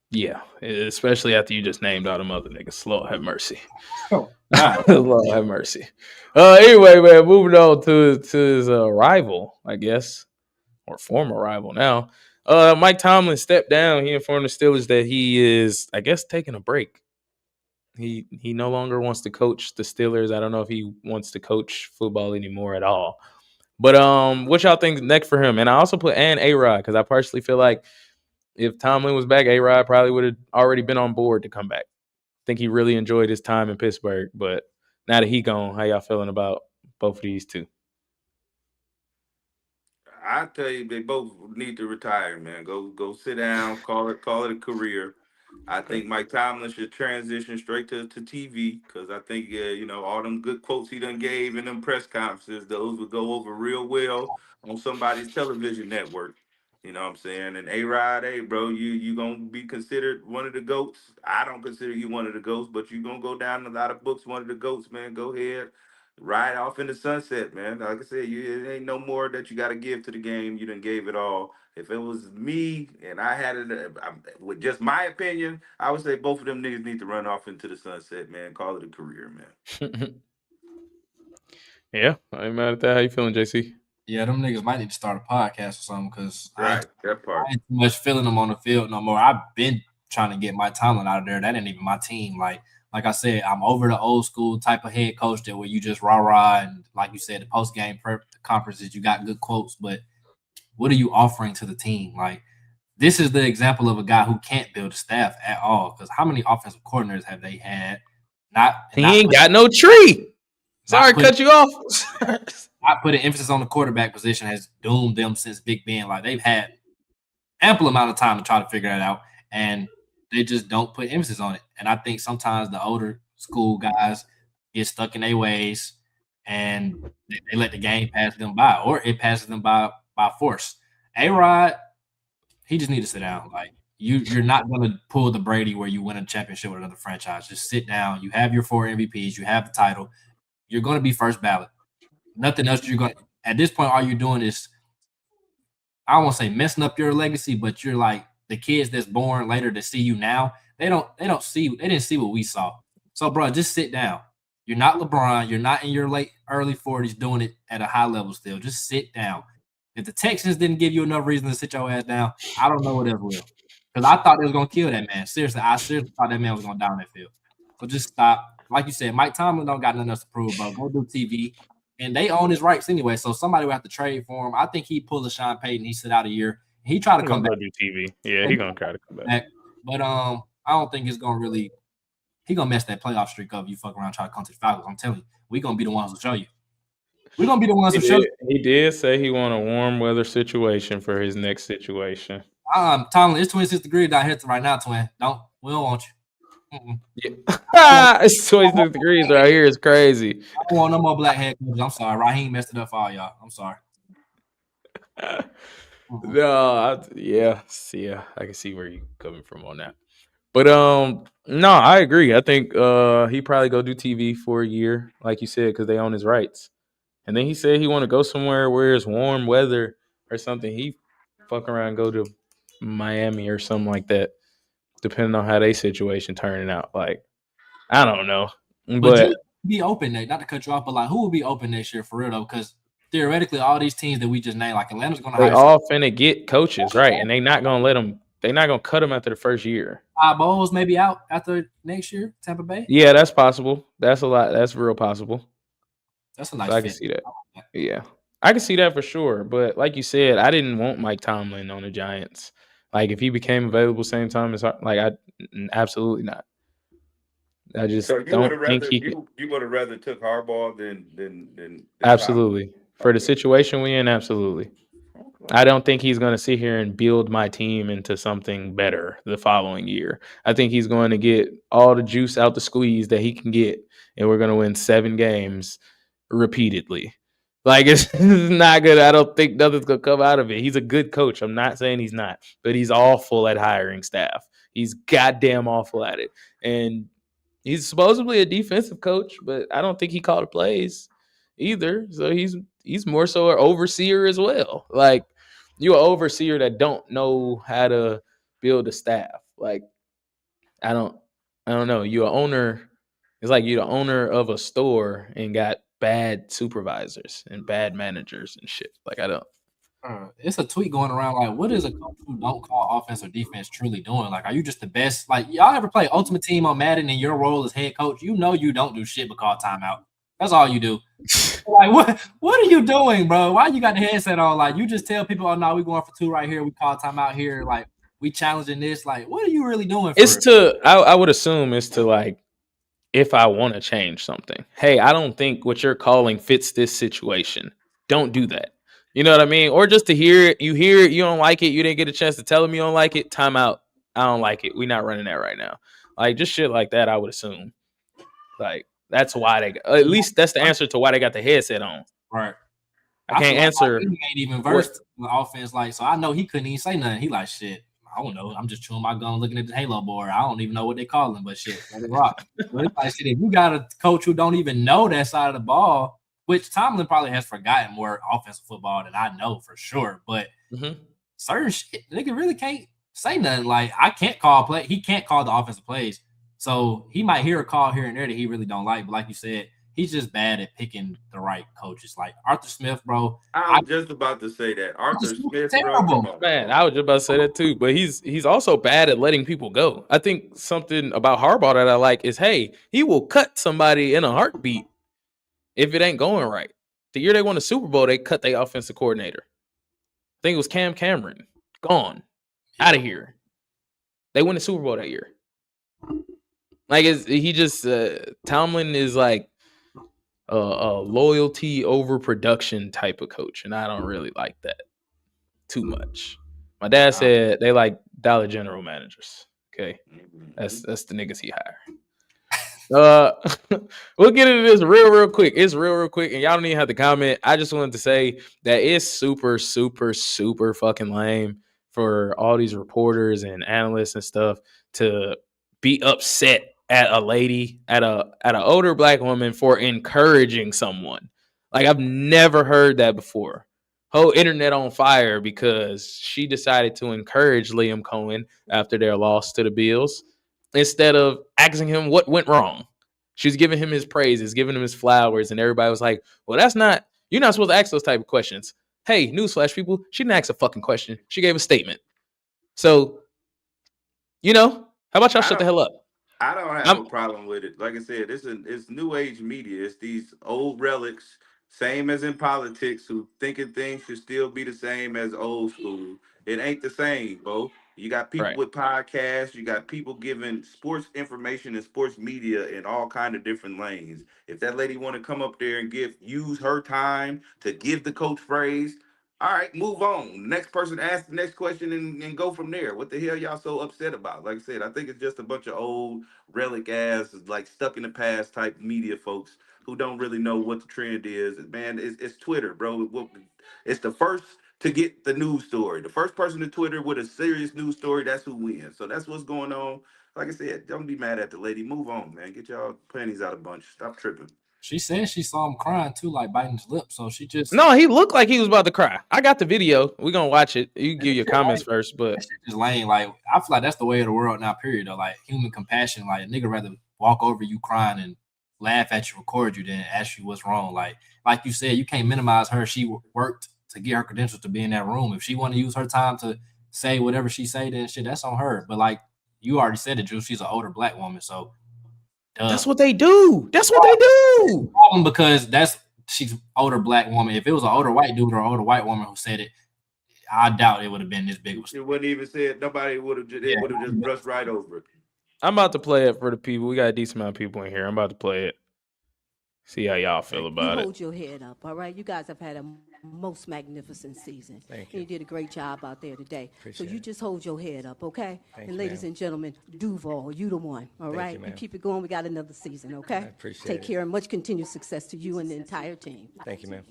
Yeah, especially after you just named all them other niggas. Lord have mercy. Oh, Lord have mercy. Anyway, man, moving on to his rival, I guess, or former rival now. Mike Tomlin stepped down. He informed the Steelers that he is, I guess, taking a break. He no longer wants to coach the Steelers. I don't know if he wants to coach football anymore at all. But what y'all think next for him? And I also put A-Rod because I personally feel like if Tomlin was back, A-Rod probably would have already been on board to come back. I think he really enjoyed his time in Pittsburgh. But now that he gone, how y'all feeling about both of these two? I tell you, they both need to retire, man. Go sit down, call it a career. I think Mike Tomlin should transition straight to TV because I think all them good quotes he done gave in them press conferences, those would go over real well on somebody's television network. You know what I'm saying? And A-Rod, hey, bro, you gonna be considered one of the GOATs. I don't consider you one of the GOATs, but you gonna go down in a lot of books, one of the GOATs, man. Go ahead. Ride off in the sunset, man. Like I said, it ain't no more that you got to give to the game. You done gave it all. If it was me and I had it with just my opinion, I would say both of them niggas need to run off into the sunset, man. Call it a career, man. Yeah, I ain't mad at that. How you feeling, JC? Yeah, them niggas might need to start a podcast or something because that part. I ain't too much feeling them on the field no more. I've been trying to get my talent out of there. That ain't even my team. Like I said, I'm over the old school type of head coach that where you just rah-rah and like you said, the post-game conferences, you got good quotes, but what are you offering to the team? Like this is the example of a guy who can't build a staff at all because how many offensive coordinators have they had? He ain't got no tree. Sorry to cut you off. Not putting emphasis on the quarterback position has doomed them since Big Ben. Like they've had ample amount of time to try to figure that out, and they just don't put emphasis on it. And I think sometimes the older school guys get stuck in their ways, and they let the game pass them by, or it passes them by force. A-Rod, he just need to sit down. Like You're not going to pull the Brady where you win a championship with another franchise. Just sit down. You have your 4 MVPs. You have the title. You're going to be first ballot. Nothing else you're going to – at this point, all you're doing is, I don't want to say messing up your legacy, but you're like the kids that's born later to see you now, they didn't see what we saw. So, bro, just sit down. You're not LeBron. You're not in your early 40s doing it at a high level still. Just sit down. If the Texans didn't give you enough reason to sit your ass down, I don't know what else will. Because I thought they was going to kill that man. Seriously, I seriously thought that man was going to die on that field. So just stop. Like you said, Mike Tomlin don't got nothing else to prove, bro. Go do TV. And they own his rights anyway, so somebody will have to trade for him. I think he pulled a Sean Payton. He sit out a year. He tried to come back. Do TV. Yeah, he's going to try to come back. But I don't think it's going to really – he going to mess that playoff streak up if you fuck around trying to come to the Falcons. I'm telling you, we're going to be the ones to show you. We're going to be the ones to show you. He did say he want a warm weather situation for his next situation. Tomlin, it's 26 degrees down here right now, twin. We don't want you. Yeah. It's 26 degrees right here. It's crazy. I don't want no more black head coaches. I'm sorry. Raheem messed it up for all y'all. I'm sorry. No, I can see where you're coming from on that. But no, I agree. I think he probably go do TV for a year, like you said, because they own his rights. And then he said he want to go somewhere where it's warm weather or something. He fuck around and go to Miami or something like that, depending on how their situation turning out. Like, I don't know. But be open, not to cut you off, but like who will be open next year for real though? Because theoretically, all these teams that we just named, like Atlanta's going to hire. They all finna get coaches, right? And they not gonna let them. They're not gonna cut them after the first year. Bowles maybe out after next year, Tampa Bay. Yeah, that's possible. That's a lot. That's real possible. That's a nice. I can see that. Yeah, I can see that for sure. But like you said, I didn't want Mike Tomlin on the Giants. Like if he became available same time as absolutely not. I just don't think you would have rather took Harbaugh than absolutely for the situation we in. Absolutely, I don't think he's going to sit here and build my team into something better the following year. I think he's going to get all the juice out the squeeze that he can get, and we're going to win 7 games repeatedly. Like it's not good. I don't think nothing's going to come out of it. He's a good coach. I'm not saying he's not, but he's awful at hiring staff. He's goddamn awful at it, and he's supposedly a defensive coach, but I don't think he called the plays either. So he's more so an overseer as well. Like you're an overseer that don't know how to build a staff. Like I don't know. You're an owner. It's like you're the owner of a store and got bad supervisors and bad managers and shit. Like I don't. It's a tweet going around like, what is a coach who don't call offense or defense truly doing? Like, are you just the best? Like, y'all ever play Ultimate Team on Madden and your role as head coach? You know you don't do shit but call timeout. That's all you do. Like, what are you doing, bro? Why you got the headset on? Like, you just tell people, oh, no, we going for 2 right here. We call timeout here. Like, we challenging this. Like, what are you really doing? I would assume it's to, like, if I want to change something. Hey, I don't think what you're calling fits this situation. Don't do that. You know what I mean? Or just to hear it, you don't like it, you didn't get a chance to tell them you don't like it, timeout, I don't like it. We're not running that right now. Like, just shit like that, I would assume. Like, that's why at least that's the answer to why they got the headset on. Right. I can't answer. He ain't even versed in the offense, like, so I know he couldn't even say nothing. He like, shit, I don't know. I'm just chewing my gum looking at the Halo board. I don't even know what they call him, but shit, let it rock. But it's like, shit, if you got a coach who don't even know that side of the ball, which Tomlin probably has forgotten more offensive football than I know for sure. But certain shit, nigga really can't say nothing. Like, I can't call play. He can't call the offensive plays. So he might hear a call here and there that he really don't like. But like you said, he's just bad at picking the right coaches. Like Arthur Smith, bro. I was just about to say that. Arthur Smith, terrible. Bro. Man, I was just about to say that too. But he's also bad at letting people go. I think something about Harbaugh that I like is, hey, he will cut somebody in a heartbeat if it ain't going right. The year they won the Super Bowl, they cut their offensive coordinator. I think it was Cam Cameron. Gone. Out of here. They won the Super Bowl that year. Like, Tomlin is like a loyalty over production type of coach, and I don't really like that too much. My dad said they like Dollar General managers. Okay, that's the niggas he hired. We'll get into this real quick. It's real quick, and y'all don't even have to comment. I just wanted to say that it's super, super, super fucking lame for all these reporters and analysts and stuff to be upset at a lady, at an older black woman for encouraging someone. Like, I've never heard that before. Whole internet on fire because she decided to encourage Liam Cohen after their loss to the Bills instead of asking him what went wrong. She was giving him his praises, giving him his flowers, and everybody was like, well, you're not supposed to ask those type of questions. Hey, newsflash, people, she didn't ask a fucking question. She gave a statement. So, how about y'all shut the hell up? I don't have a problem with it. Like I said, it's new age media. It's these old relics, same as in politics, who thinking things should still be the same as old school. It ain't the same, bro. You got people with podcasts. You got people giving sports information and sports media in all kind of different lanes. If that lady want to come up there and use her time to give the coach praise, all right, move on. Next person ask the next question and go from there. What the hell y'all so upset about? Like I said, I think it's just a bunch of old relic ass, like stuck in the past type media folks who don't really know what the trend is. Man, it's Twitter, bro. It's the first to get the news story. The first person to Twitter with a serious news story, that's who wins. So that's what's going on. Like I said, don't be mad at the lady. Move on, man. Get y'all panties out of bunch. Stop tripping. She said she saw him crying too, like biting his lip. So she just he looked like he was about to cry. I got the video. We're gonna watch it. You can give your comments first, but that shit just lame. Like, I feel like that's the way of the world now. Period. Though, like, human compassion. Like, a nigga rather walk over you crying and laugh at you, record you, than ask you what's wrong. Like you said, you can't minimize her. She worked to get her credentials to be in that room. If she want to use her time to say whatever she say, then shit, that's on her. But like you already said it, Drew. She's an older black woman, so. That's what they do. That's what they do. Because she's an older black woman. If it was an older white dude or an older white woman who said it, I doubt it would have been this big. It wouldn't even say it. Nobody would have. It would have just brushed right over it. I'm about to play it for the people. We got a decent amount of people in here. I'm about to play it. See how y'all feel about it. Hold your head up, all right? You guys have had a most magnificent season. Thank you. And you did a great job out there today. Appreciate so you just hold your head up, okay? Thank and you, ladies ma'am. and gentlemen, Duval, you the one, all right? you, ma'am. keep it going. We got another season, okay? I appreciate Take it. care and much continued success to you and the entire team. Thank you, ma'am.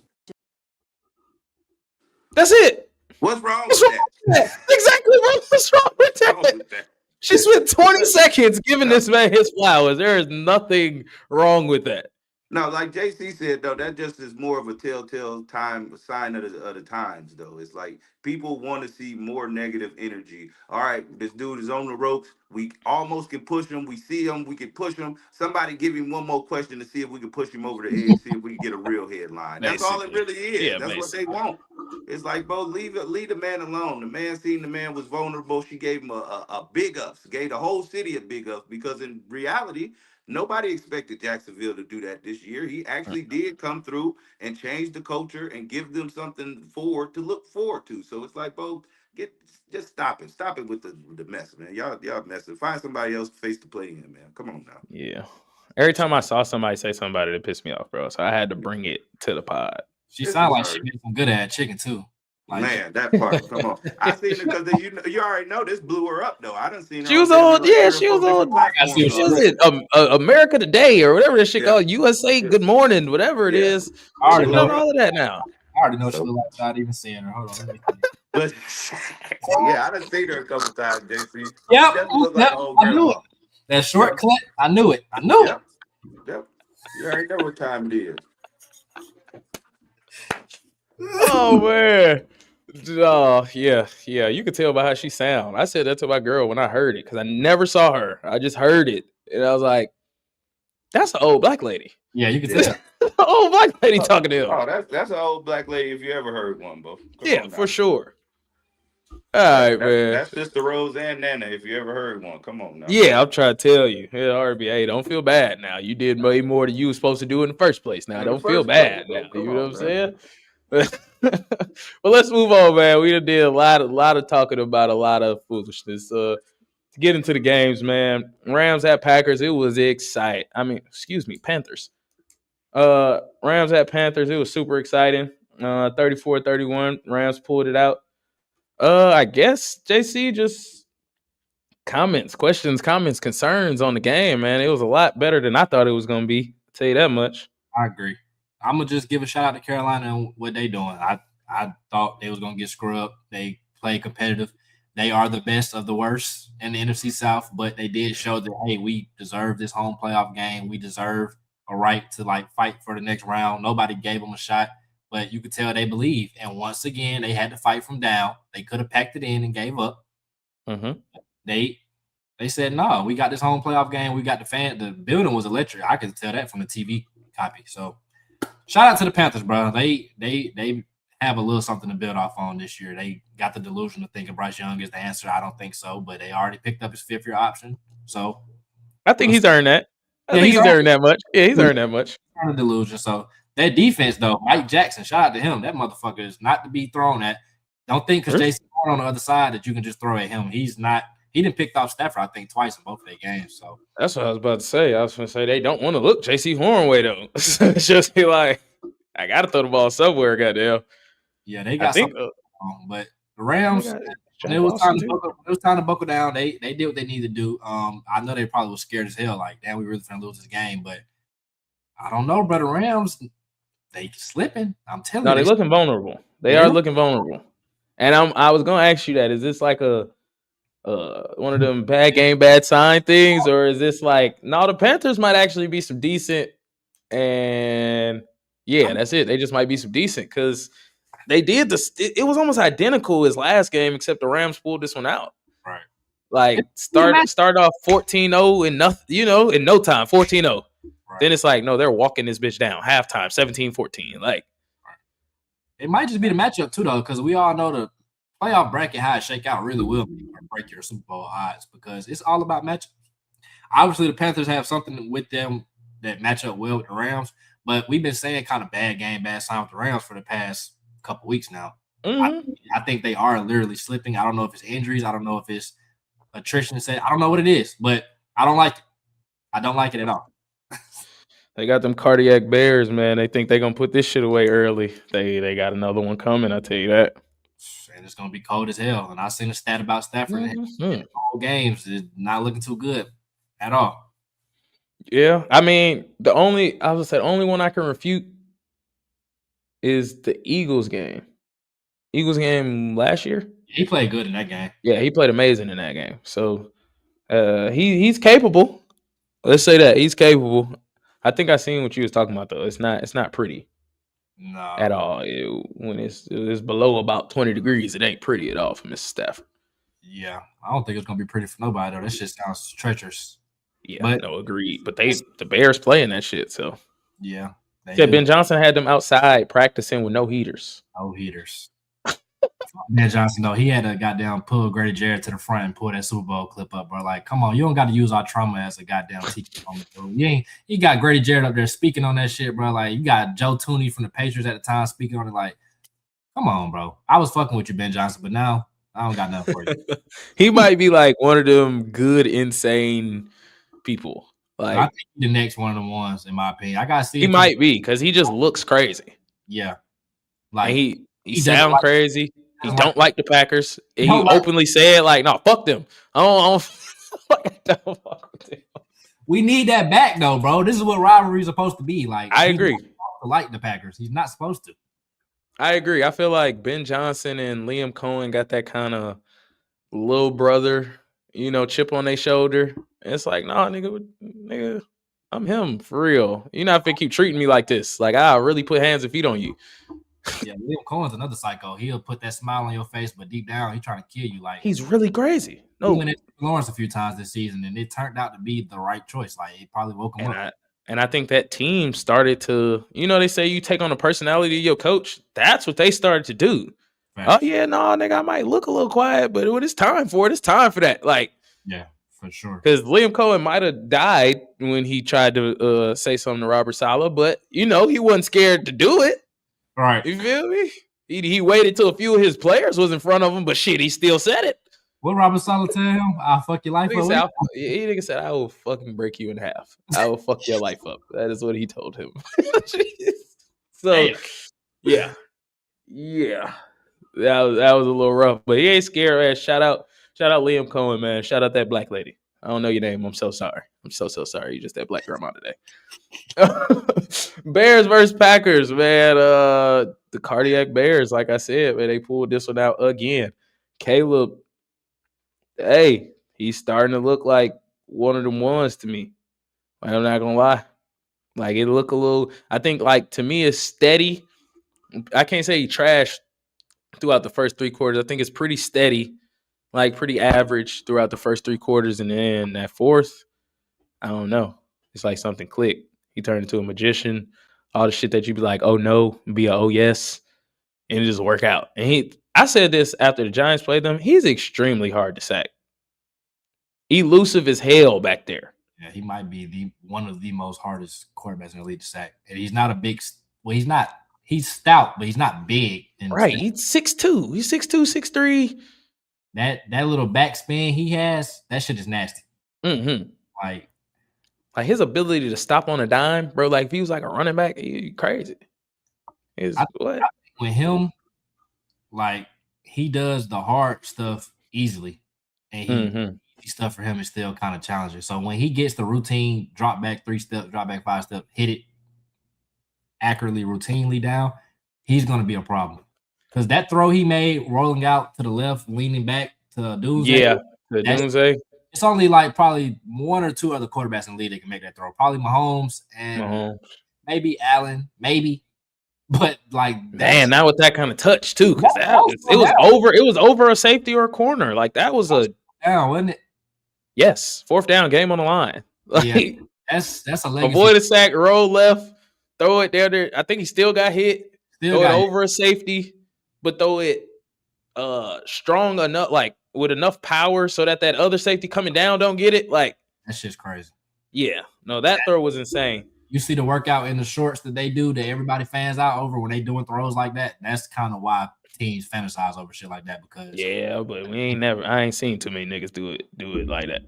That's it. What's wrong with that? Exactly what's wrong with that? She spent 20 seconds giving this man his flowers. There is nothing wrong with that. No, like JC said, though, that just is more of a telltale sign of the times, though. It's like people want to see more negative energy. All right, this dude is on the ropes. We almost can push him. We see him. We can push him. Somebody give him one more question to see if we can push him over the edge, see if we can get a real headline. That's all it really is. Yeah, that's what they want. It's like, bro, leave the man alone. The man seen the man was vulnerable. She gave him a big ups, gave the whole city a big ups, because in reality, nobody expected Jacksonville to do that this year. He actually did come through and change the culture and give them something to look forward to. So it's like, bro, just stop it. Stop it with the mess, man. Y'all messing. Find somebody else face to play in, man. Come on now. Yeah. Every time I saw somebody say something about it, it pissed me off, bro. So I had to bring it to the pod. She sounded like she made some good at chicken too. Like, man, that part. Come on. I seen it because you already know this blew her up though. I done seen her. She was on, she was on. She was it America Today or whatever this shit called, USA Good Morning, whatever it is. I already know all of that now. I already know she look like without even seeing her. Hold on. But yeah, I done seen her a couple times, JC. Yep, I knew it. That short clip, I knew it. I knew it. Yep. You already know what time it is. Oh man. Oh yeah. You could tell by how she sound. I said that to my girl when I heard it because I never saw her. I just heard it, and I was like, "That's an old black lady." Yeah, you can tell. Old black lady talking to him. Oh, that's an old black lady if you ever heard one, bro. Yeah, for sure. All right, man. That's Sister Rose and Nana if you ever heard one. Come on now. Yeah, I'm trying to tell you. Yeah, RBA, don't feel bad now. You did way more than you were supposed to do in the first place. Now, don't feel bad now. You know what I'm saying? Well, let's move on, man. We did a lot of talking about a lot of foolishness. To get into the games, man. Rams at Packers, it was exciting. Panthers. Rams at Panthers, it was super exciting. 34-31, Rams pulled it out. I guess, JC, just questions, concerns on the game, man. It was a lot better than I thought it was going to be. I'll tell you that much. I agree. I'm going to just give a shout out to Carolina and what they doing. I thought they was going to get screwed up. They played competitive. they are the best of the worst in the NFC South, but they did show that, hey, we deserve this home playoff game. We deserve a right to like fight for the next round. Nobody gave them a shot, but you could tell they believe. And once again, they had to fight from down. They could have packed it in and gave up. Mm-hmm. They said, no, we got this home playoff game. We got the building was electric. I could tell that from the TV copy. So shout out to the Panthers, bro. They have a little something to build off on this year. They got the delusion of thinking Bryce Young is the answer. I don't think so, but they already picked up his 5th-year option. So I think he's earned that. I think he's earned that much. Yeah, he's earned that much. Kind of delusion. So that defense, though, Mike Jackson, shout out to him. That motherfucker is not to be thrown at. Don't think because J.C. Horn on the other side that you can just throw at him. He's not. He didn't pick off Stafford, I think, twice in both of their games. So that's what I was about to say. I was going to say they don't want to look J.C. Horn way though. It's just be like, I got to throw the ball somewhere, goddamn. Yeah, they got something wrong, but the Rams, it was time to buckle down. They did what they needed to do. I know they probably was scared as hell. Like, damn, we really finna lose this game. But I don't know, brother. Rams, they slipping. I'm telling you. No, they're looking vulnerable. They are looking vulnerable. And I was gonna ask you that. Is this like a one of them bad game, bad sign things, or is this like no? The Panthers might actually be some decent, and yeah, that's it. They just might be some decent because they did this. It was almost identical as last game, except the Rams pulled this one out. Right. Like start off 14-0 in nothing, in no time, 14-0. Right. Then it's like, no, they're walking this bitch down. Halftime, 17-14. Like, it might just be the matchup too, though, because we all know the playoff bracket how it shake out really will break your Super Bowl odds because it's all about matchup. Obviously, the Panthers have something with them that match up well with the Rams, but we've been saying kind of bad game, bad sign with the Rams for the past couple weeks now. Mm-hmm. I think they are literally slipping. I don't know if it's injuries. I don't know if it's attrition. I don't know what it is, but I don't like it. I don't like it at all. They got them cardiac bears, man. They think they're going to put this shit away early. They got another one coming, I'll tell you that. And it's going to be cold as hell. And I seen a stat about Stafford. Mm-hmm. All games is not looking too good at all. Yeah. I mean, the only one I can refute is the Eagles game. Eagles game last year. He played good in that game. Yeah, he played amazing in that game. So he's capable. Let's say that. He's capable. I think I seen what you was talking about though. It's not pretty. No. At all. When it's below about 20 degrees, it ain't pretty at all for Mr. Stafford. Yeah. I don't think it's gonna be pretty for nobody though. That shit sounds treacherous. Yeah, no, agreed. But the Bears playing that shit, so yeah. Ben Johnson had them outside practicing with no heaters. No heaters. Ben Johnson, though, he had to goddamn pull Grady Jarrett to the front and pull that Super Bowl clip up, bro. Like, come on, you don't got to use our trauma as a goddamn teacher. You got Grady Jarrett up there speaking on that shit, bro. Like, you got Joe Tooney from the Patriots at the time speaking on it. Like, come on, bro. I was fucking with you, Ben Johnson, but now I don't got nothing for you. He might be like one of them good, insane people. Like, I think the next one of them ones, in my opinion. I gotta see. He might be because he just looks crazy. Yeah, like he sounds crazy. He don't like the Packers. He openly said, like, no, fuck them. I don't fuck with them. We need that back, though, bro. This is what rivalry is supposed to be. Like, I agree. To like the Packers. He's not supposed to. I agree. I feel like Ben Johnson and Liam Cohen got that kind of little brother, chip on their shoulder. And it's like, nah, nigga, I'm him for real. You're not finna keep treating me like this. Like, I'll really put hands and feet on you. Yeah, Liam Cohen's another psycho. He'll put that smile on your face, but deep down, he's trying to kill you. Like, he's really crazy. No, he went into Lawrence a few times this season, and it turned out to be the right choice. Like, it probably woke him up. And I think that team started to, they say you take on the personality of your coach. That's what they started to do. Right. Oh, yeah, no, nigga, I might look a little quiet, but when it's time for it, it's time for that. Like, yeah, for sure. Because Liam Cohen might have died when he tried to say something to Robert Saleh, but, he wasn't scared to do it. Right. You feel me? He waited till a few of his players was in front of him, but shit, he still said it. What Robert Saleh tell him? I'll fuck your life up. He said, I will fucking break you in half. I will fuck your life up. That is what he told him. So, yeah. That was a little rough, but he ain't scared, man. Shout out Liam Cohen, man. Shout out that black lady. I don't know your name. I'm so sorry. I'm so sorry. You just that black grandma today. Bears versus Packers, man. The cardiac Bears, like I said, man, they pulled this one out again. Caleb hey, he's starting to look like one of them ones to me. I'm not gonna lie. Like it look a little. I think like to me it's steady. I can't say he trashed throughout the first 3 quarters. I think it's pretty steady, like pretty average throughout the first 3 quarters, and then that fourth, I don't know. It's like something clicked. He turned into a magician. All the shit that you be like, oh no, be a oh yes, and it just work out. And I said this after the Giants played them. He's extremely hard to sack. Elusive as hell back there. Yeah, he might be one of the most hardest quarterbacks in the league to sack. And he's not a big. Well, he's not. He's stout, but he's not big. Right, he's 6'2". He's 6'2", 6'3". That little backspin he has, that shit is nasty. Mm-hmm. Like his ability to stop on a dime, bro. Like if he was like a running back, he crazy. What? With him, like he does the hard stuff easily, and easy stuff for him is still kind of challenging. So when he gets the routine drop back 3 step, drop back 5 step, hit it accurately, routinely down, he's going to be a problem. Because that throw he made rolling out to the left, leaning back to Doomsday. Yeah, the Doomsday. It's only like probably 1 or 2 other quarterbacks in the league that can make that throw. Probably Mahomes and maybe Allen, maybe. But like, man, not with that kind of touch too, because it was over a safety or a corner. Like that was a down, wasn't it? Yes, 4th down, game on the line. Like, yeah, that's a legacy. Avoid a sack, roll left, throw it down there. I think he still got hit. Throw it over a safety, but throw it strong enough, like with enough power, so that other safety coming down don't get it. Like that's just crazy. Yeah, no, that throw was insane. You see the workout in the shorts that they do that everybody fans out over when they doing throws like that. That's kind of why teams fantasize over shit like that, because but I ain't seen too many niggas do it like that.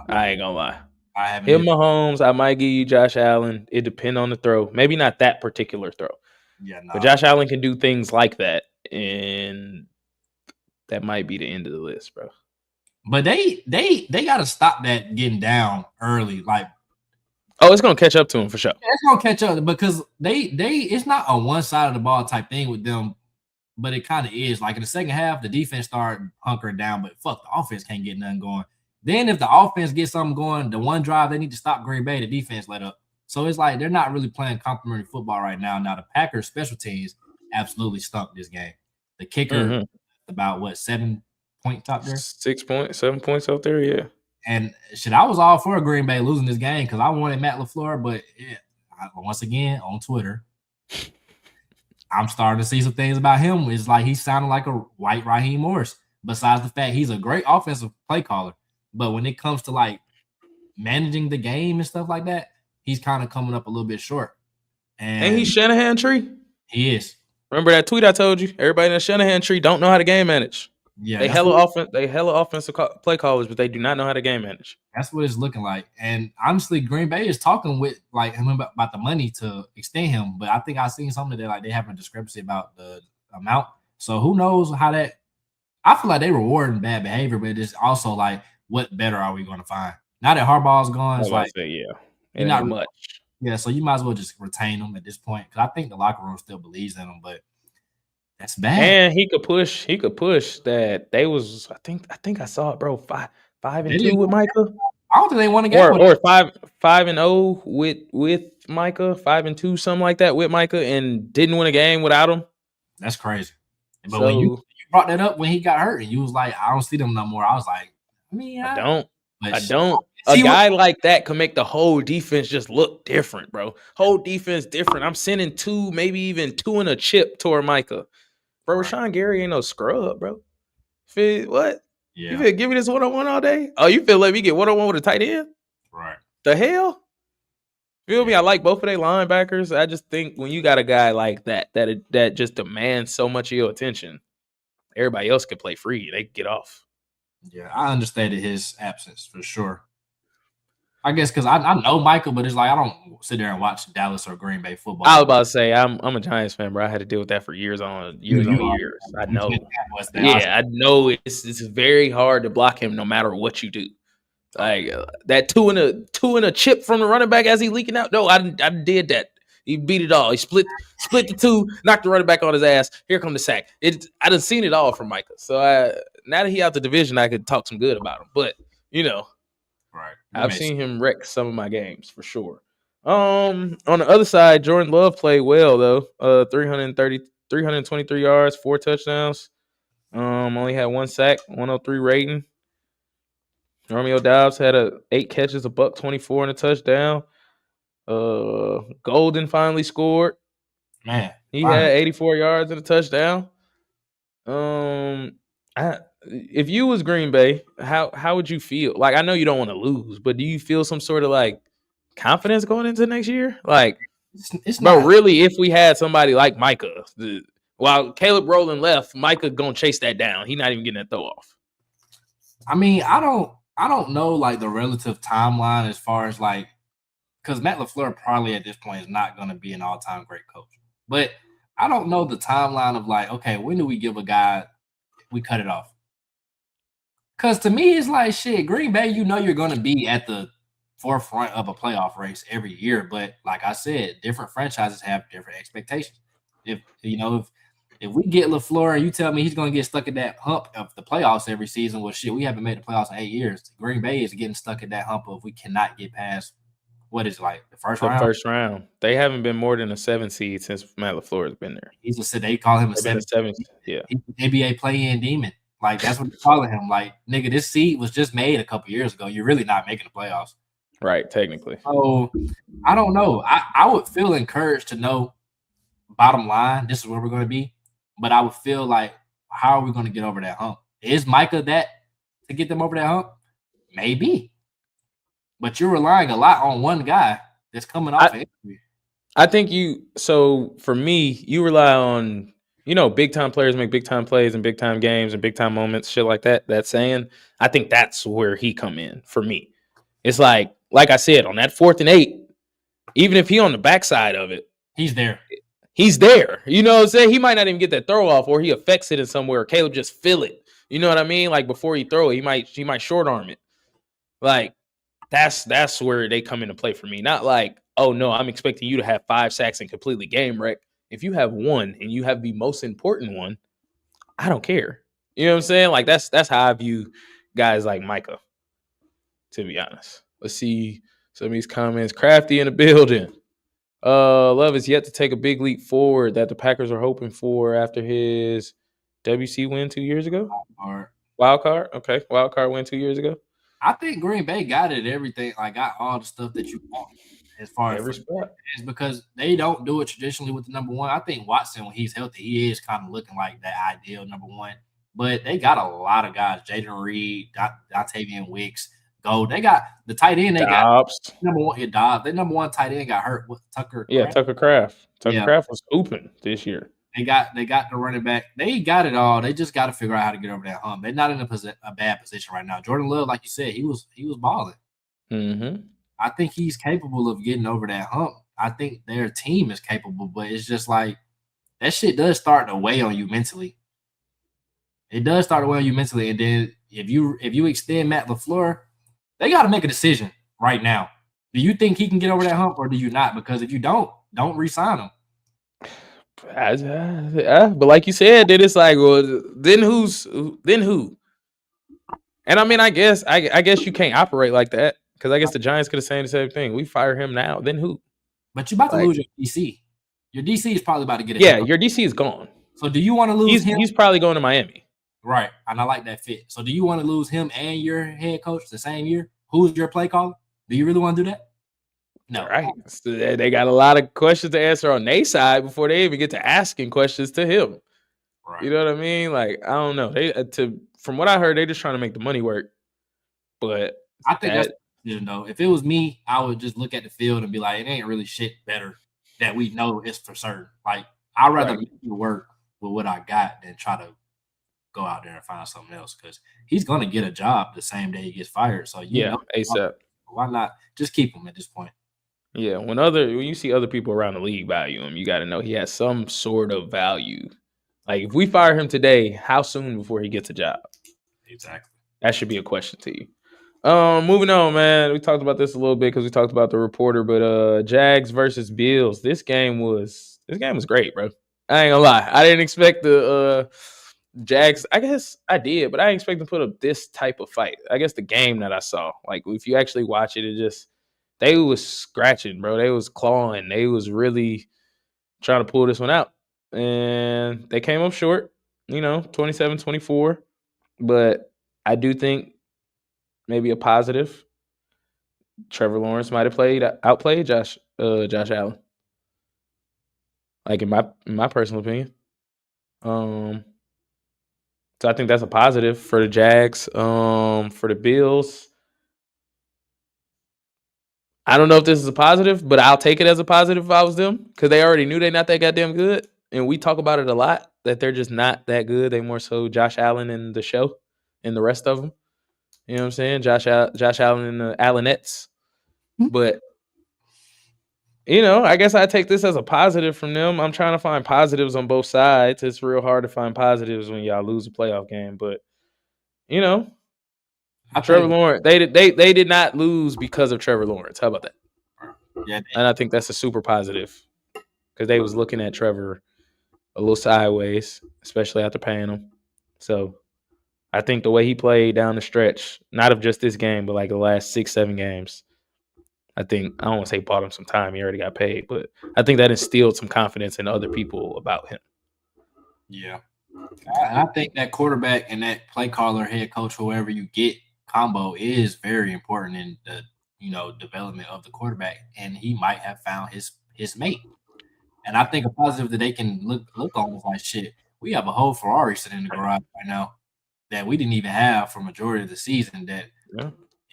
I ain't gonna lie. I haven't. Him Mahomes, I might give you Josh Allen. It depends on the throw. Maybe not that particular throw. Yeah, no. But Josh Allen can do things like that, and that might be the end of the list, bro. But they got to stop that getting down early, like. Oh, it's gonna catch up to him for sure. Yeah, it's gonna catch up because they it's not a one side of the ball type thing with them, but it kind of is. Like in the second half, the defense started hunkering down, but fuck, the offense can't get nothing going. Then if the offense gets something going, the one drive they need to stop Green Bay, the defense let up. So it's like they're not really playing complimentary football right now. Now the Packers special teams absolutely stunk this game. The kicker about what 7 points out there, 6 points, 7 points out there, yeah. And shit, I was all for Green Bay losing this game because I wanted Matt LaFleur, but once again on Twitter, I'm starting to see some things about him. It's like he's sounding like a white Raheem Morris. Besides the fact he's a great offensive play caller, but when it comes to like managing the game and stuff like that, he's kind of coming up a little bit short. And he's Shanahan tree. He is. Remember that tweet I told you? Everybody in the Shanahan tree don't know how to game manage. Yeah, they hella offensive play callers, but they do not know how to game manage. That's what it's looking like. And honestly, Green Bay is talking with like him about the money to extend him, but I think I've seen something that like they have a discrepancy about the amount. So who knows how that? I feel like they rewarding bad behavior, but it's also like, what better are we going to find now that Harbaugh's gone? It's like, you're not much. Yeah, so you might as well just retain them at this point because I think the locker room still believes in them, but. That's bad. And he could push that they was I think I saw it, bro. 5-2 with Micah. I don't think they won a game. Or 5-0 with Micah, 5-2, something like that with Micah, and didn't win a game without him. That's crazy. But when you brought that up when he got hurt and you was like, I don't see them no more. I was like, I don't. A guy like that can make the whole defense just look different, bro. Whole defense different. I'm sending 2, maybe even 2 in a chip toward Micah. Bro, Rashawn Gary ain't no scrub, bro. What? Yeah. You feel give me this one-on-one all day? Oh, you feel like me get one-on-one with a tight end? Right. The hell? Feel me? I like both of their linebackers. I just think when you got a guy like that just demands so much of your attention, everybody else can play free. They can get off. Yeah, I understated his absence for sure. I guess because I know Michael, but it's like I don't sit there and watch Dallas or Green Bay football. I was about to say I'm a Giants fan, bro. I had to deal with that for years on years. I know. Yeah, I know it's very hard to block him no matter what you do. Like that two in a chip from the running back as he leaking out. No, I did that. He beat it all. He split the 2, knocked the running back on his ass. Here come the sack. I done seen it all from Micah. So now that he out the division, I could talk some good about him. But Right. I've seen him wreck some of my games for sure. On the other side, Jordan Love played well though. 323 yards, 4 touchdowns. Only had 1 sack, 103 rating. Romeo Doubs had 8 catches, $124 and a touchdown. Golden finally scored. Man, he had 84 yards and a touchdown. If you was Green Bay, how would you feel? Like, I know you don't want to lose, but do you feel some sort of like confidence going into next year? Like, it's bro, not really, if we had somebody like Micah, while Caleb Rowland left, Micah gonna chase that down. He's not even getting that throw off. I mean, I don't know like the relative timeline as far as like, because Matt LaFleur probably at this point is not going to be an all-time great coach. But I don't know the timeline of like, okay, when do we give a guy, we cut it off? Because to me, it's like, shit, Green Bay, you're going to be at the forefront of a playoff race every year. But like I said, different franchises have different expectations. If we get LaFleur and you tell me he's going to get stuck at that hump of the playoffs every season, well, shit, we haven't made the playoffs in 8 years. Green Bay is getting stuck at that hump of we cannot get past, what is it, like the first round? The first round. They haven't been more than a 7 seed since Matt LaFleur has been there. They call him a 7. Yeah. He's an NBA play-in demon. Like, that's what they're calling him. Like, nigga, this seed was just made a couple years ago. You're really not making the playoffs. Right, technically. So, I don't know. I would feel encouraged to know, bottom line, this is where we're going to be. But I would feel like, how are we going to get over that hump? Is Micah that to get them over that hump? Maybe. But you're relying a lot on one guy that's coming off injury. I think for me, you rely on, big-time players make big-time plays and big-time games and big-time moments, shit like that. That saying, I think that's where he come in for me. It's like I said, on that 4th and 8, even if he on the backside of it, he's there. He's there. You know what I'm saying? He might not even get that throw off, or he affects it in somewhere. Caleb just feel it. You know what I mean? Like, before he throw it, he might short arm it. Like, that's where they come into play for me. Not like, oh no, I'm expecting you to have 5 sacks and completely game wreck. If you have 1 and you have the most important one, I don't care. You know what I'm saying? Like, that's how I view guys like Micah, to be honest. Let's see some of these comments. Crafty in the building. Love is yet to take a big leap forward that the Packers are hoping for after his WC win 2 years ago. Wild card. Okay. Wild card win 2 years ago. I think Green Bay got it, everything. Like, got all the stuff that you want as far as is because they don't do it traditionally with the number 1. I think Watson, when he's healthy, he is kind of looking like that ideal number 1. But they got a lot of guys: Jaden Reed, Dontavian Wicks, Gold. They got the tight end. They Dobbs. got number 1. Dobbs. Their number 1 tight end got hurt with Tucker. Yeah, Tucker Kraft. Kraft was open this year. They got the running back. They got it all. They just got to figure out how to get over that hump. They're not in a bad position right now. Jordan Love, like you said, he was balling. Mm-hmm. I think he's capable of getting over that hump. I think their team is capable, but it's just like that shit does start to weigh on you mentally. It does start to weigh on you mentally, and then if you extend Matt LaFleur, they got to make a decision right now. Do you think he can get over that hump, or do you not? Because if you don't re-sign him. But like you said, then it's like, well, then who? And I mean, I guess you can't operate like that, because I guess the Giants could have said the same thing. We fire him now, then who? But you're about to lose your DC. Your DC is probably about to get it. Yeah, your DC is gone. So do you want to lose him? He's probably going to Miami. Right, and I like that fit. So do you want to lose him and your head coach the same year? Who's your play caller? Do you really want to do that? No. Right. So they got a lot of questions to answer on their side before they even get to asking questions to him. Right. You know what I mean? Like, I don't know. From what I heard, they're just trying to make the money work. But I think that's the decision, though. If it was me, I would just look at the field and be like, it ain't really shit better that we know it's for certain. Like, I'd rather make it work with what I got than try to go out there and find something else, because he's going to get a job the same day he gets fired. So, ASAP. Why not just keep him at this point? Yeah, when you see other people around the league value him, you got to know he has some sort of value. Like, if we fire him today, how soon before he gets a job? Exactly. That should be a question to you. Moving on, man. We talked about this a little bit because we talked about the reporter, but Jags versus Bills. This game was great, bro. I ain't gonna lie. I didn't expect the Jags, I guess I did, but I didn't expect them to put up this type of fight. I guess the game that I saw, like if you actually watch it, they was scratching, bro. They was clawing. They was really trying to pull this one out. And they came up short, 27-24. But I do think maybe a positive. Trevor Lawrence might have outplayed Josh Allen. Like in my personal opinion. So I think that's a positive for the Jags. For the Bills, I don't know if this is a positive, but I'll take it as a positive if I was them because they already knew they're not that goddamn good, and we talk about it a lot that they're just not that good. They more so Josh Allen and the show, and the rest of them. You know what I'm saying? Josh Allen and the Allenettes. But I guess I take this as a positive from them. I'm trying to find positives on both sides. It's real hard to find positives when y'all lose a playoff game, but Trevor Lawrence, they did not lose because of Trevor Lawrence. How about that? Yeah, and I think that's a super positive because they was looking at Trevor a little sideways, especially after paying him. So I think the way he played down the stretch, not of just this game, but like the last 6-7 games, I don't want to say bought him some time. He already got paid, but I think that instilled some confidence in other people about him. Yeah. And I think that quarterback and that play caller, head coach, whoever you get combo is very important in the development of the quarterback, and he might have found his mate. And I think a positive that they can look on is like, shit, we have a whole Ferrari sitting in the garage right now that we didn't even have for majority of the season. That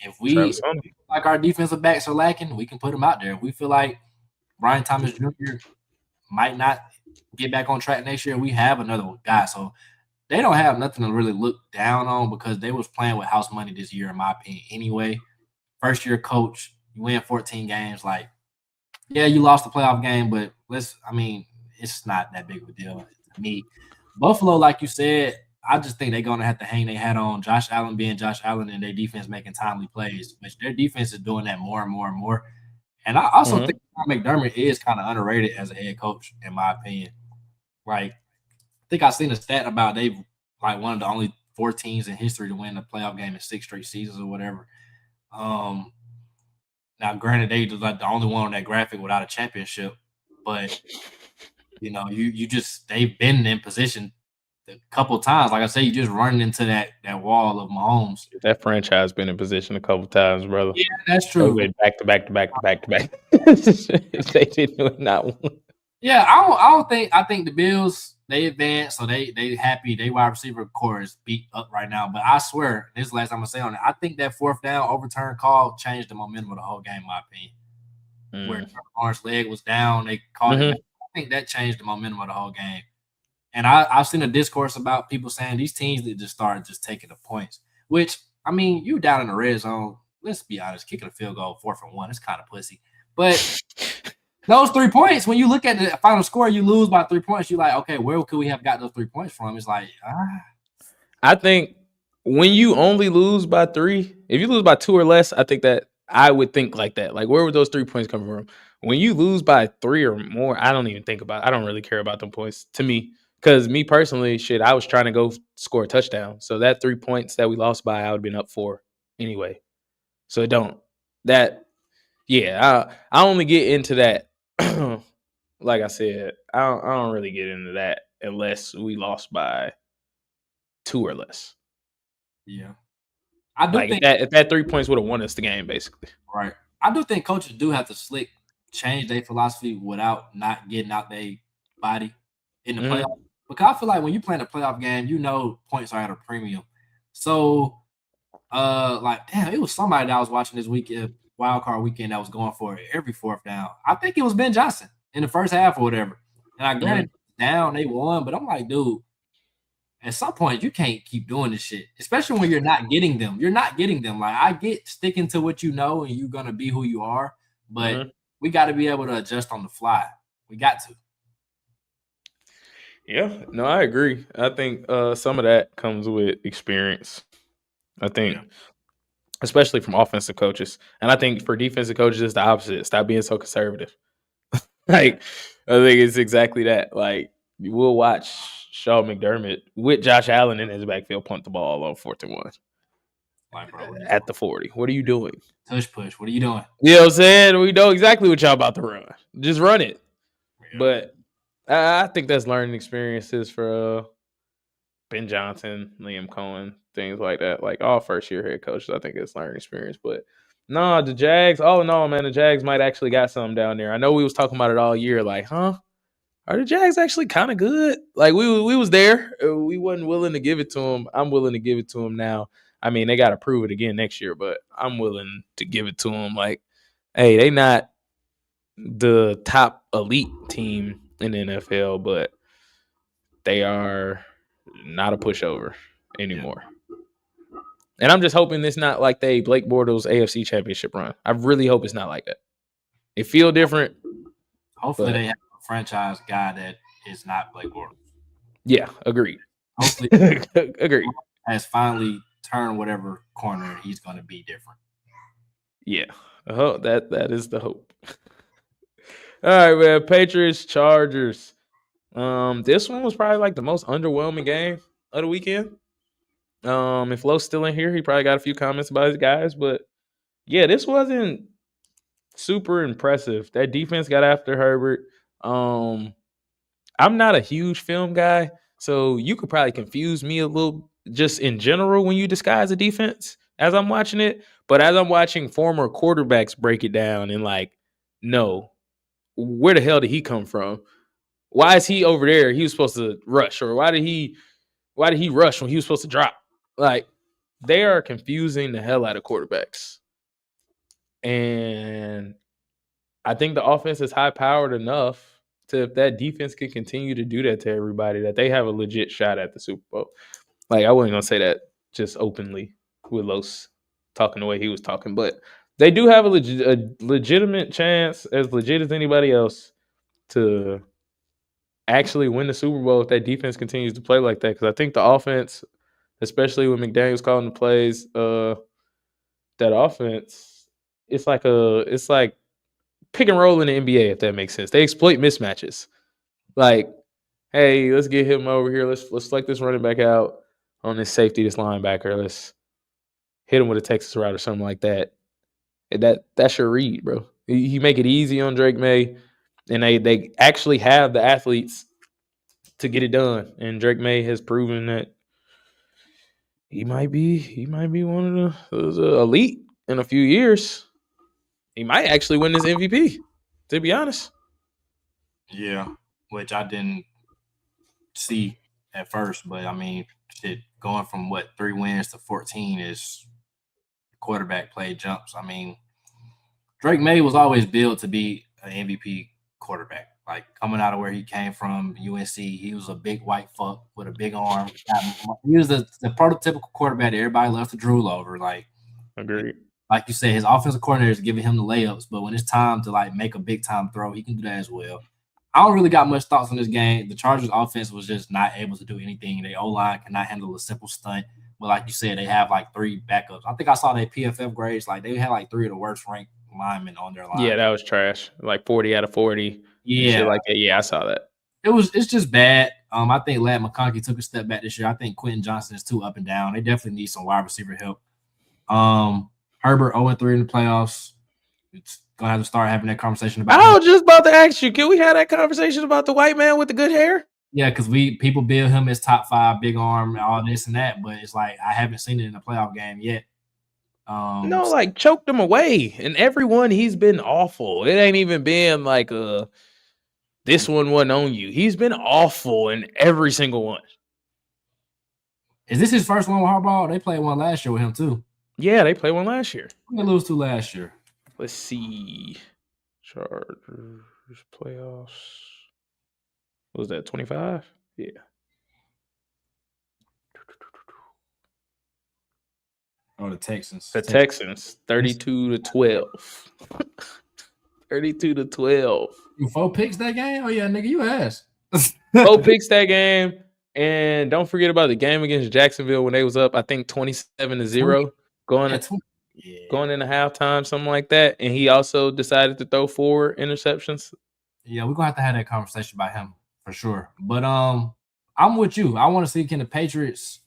if we feel like our defensive backs are lacking, we can put them out there. If we feel like Brian Thomas Jr. might not get back on track next year, we have another guy. So they don't have nothing to really look down on because they was playing with house money this year, in my opinion. Anyway, first year coach, you win 14 games. Like, yeah, you lost the playoff game, but it's not that big of a deal to me. Buffalo, like you said, I just think they're going to have to hang their hat on Josh Allen being Josh Allen and their defense making timely plays, which their defense is doing that more and more and more. And I also think McDermott is kind of underrated as a head coach, in my opinion. Like, I think I seen a stat about they've like one of the only 4 teams in history to win the playoff game in 6 straight seasons or whatever. Now, granted, they was like the only one on that graphic without a championship, but they've been in position a couple of times. Like I say, you just running into that wall of Mahomes. That franchise been in position a couple of times, brother. Yeah, that's true. They went back to back to back to back to back. They didn't not one. Yeah, I think the Bills, they advanced, so they happy. They wide receiver core is beat up right now. But I swear, this is the last time I'm gonna say on it. I think that 4th down overturn call changed the momentum of the whole game, in my opinion. Where Lawrence's leg was down, they called it. I think that changed the momentum of the whole game. And I've seen a discourse about people saying these teams that just started just taking the points. Which, you down in the red zone. Let's be honest, kicking a field goal 4th and 1, it's kind of pussy. But those 3 points, when you look at the final score, you lose by 3 points. You're like, okay, where could we have got those 3 points from? It's like, I think when you only lose by 3, if you lose by 2 or less, I think that I would think like that. Like, where would those 3 points come from? When you lose by 3 or more, I don't even think about it. I don't really care about them points to me. Because me personally, I was trying to go score a touchdown. So that 3 points that we lost by, I would have been up 4 anyway. So I only get into that. Like I said, I don't really get into that unless we lost by 2 or less. Yeah. I do think if that 3 points would have won us the game, basically. Right. I do think coaches do have to change their philosophy without not getting out their body in the playoff. Because I feel like when you play in a playoff game, points are at a premium. So, damn, it was somebody that I was watching this weekend, Wildcard Weekend, that was going for it every 4th down. I think it was Ben Johnson in the first half or whatever. And I granted down, they won, but I'm like, dude, at some point you can't keep doing this shit, especially when you're not getting them. You're not getting them. Like, I get sticking to what you know and you're gonna be who you are, but we got to be able to adjust on the fly. We got to. Yeah, no, I agree. I think some of that comes with experience. I think, especially from offensive coaches, and I think for defensive coaches, it's the opposite. Stop being so conservative. Like, I think it's exactly that. Like, we'll watch Shaw McDermott with Josh Allen in his backfield punt the ball on 4th and 1 Like, bro, at the 40. What are you doing? Tush push. What are you doing? You know what I'm saying? We know exactly what y'all about to run. Just run it. Yeah. But I think that's learning experiences for Ben Johnson, Liam Cohen, things like that. Like all first-year head coaches, I think it's learning experience. But no, the Jags, all in all, man, the Jags might actually got something down there. I know we was talking about it all year, like, huh? Are the Jags actually kind of good? Like we was there. We wasn't willing to give it to them. I'm willing to give it to them now. I mean, they got to prove it again next year, but I'm willing to give it to them. Like, hey, they not the top elite team in the NFL, but they are not a pushover anymore. And I'm just hoping it's not like they Blake Bortles AFC Championship run. I really hope it's not like that. It feel different. Hopefully they have a franchise guy that is not Blake Bortles. Yeah, agreed. Hopefully agreed. Has finally turned whatever corner he's going to be different. Yeah, that is the hope. All right, man. Patriots, Chargers. This one was probably like the most underwhelming game of the weekend. If Lowe's still in here, he probably got a few comments about his guys, but yeah, this wasn't super impressive. That defense got after Herbert. I'm not a huge film guy, so you could probably confuse me a little just in general when you disguise a defense as I'm watching it. But as I'm watching former quarterbacks break it down and like, no, where the hell did he come from? Why is he over there? He was supposed to rush, or why did he rush when he was supposed to drop? Like, they are confusing the hell out of quarterbacks. And I think the offense is high powered enough to, if that defense can continue to do that to everybody, that they have a legit shot at the Super Bowl. Like, I wasn't gonna say that just openly with Los talking the way he was talking, but they do have a legitimate chance, as legit as anybody else, to actually win the Super Bowl if that defense continues to play like that. Because I think the offense, especially when McDaniel's calling the plays, that offense, it's like pick and roll in the NBA, if that makes sense. They exploit mismatches. Like, hey, let's get him over here. Let's select this running back out on this safety, this linebacker. Let's hit him with a Texas route or something like that. And that's your read, bro. He make it easy on Drake May, and they actually have the athletes to get it done. And Drake May has proven that he might be one of the elite in a few years. He might actually win this MVP, to be honest. Yeah, which I didn't see at first, but I mean, shit, going from 3 wins to 14 is quarterback play jumps. I mean, Drake May was always built to be an MVP quarterback. Like, coming out of where he came from, UNC, he was a big white fuck with a big arm. He was the prototypical quarterback that everybody loves to drool over. Like, agreed. Like you said, his offensive coordinator is giving him the layups, but when it's time to like make a big time throw, he can do that as well. I don't really got much thoughts on this game. The Chargers offense was just not able to do anything. The O-line cannot handle a simple stunt. But like you said, they have like 3 backups. I think I saw their PFF grades. Like, they had like 3 of the worst ranked linemen on their line. Yeah, that was trash. Like 40 out of 40. Yeah. Shit like that. Yeah, I saw that. It's just bad. I think Ladd McConkey took a step back this year. I think Quentin Johnson is too up and down. They definitely need some wide receiver help. Herbert 0-3 in the playoffs. It's gonna have to start having that conversation about. I was just about to ask you, can we have that conversation about the white man with the good hair? Yeah, because people build him as top 5, big arm, all this and that, but it's like I haven't seen it in a playoff game yet. No, like choked him away. And everyone, he's been awful. It ain't even been like this one wasn't on you. He's been awful in every single one. Is this his first one with Harbaugh? They played one last year with him too. Yeah, they played one last year. They lose 2 last year. Let's see. Chargers playoffs. What was that, 25? Yeah. Oh, the Texans. The Texans, 32-12. 32-12. 4 picks that game? Oh, yeah, nigga, you asked. 4 picks that game. And don't forget about the game against Jacksonville when they was up, I think, 27-0. Going into halftime, something like that. And he also decided to throw 4 interceptions. Yeah, we're going to have that conversation about him. for sure. But I'm with you. I want to see, can the Patriots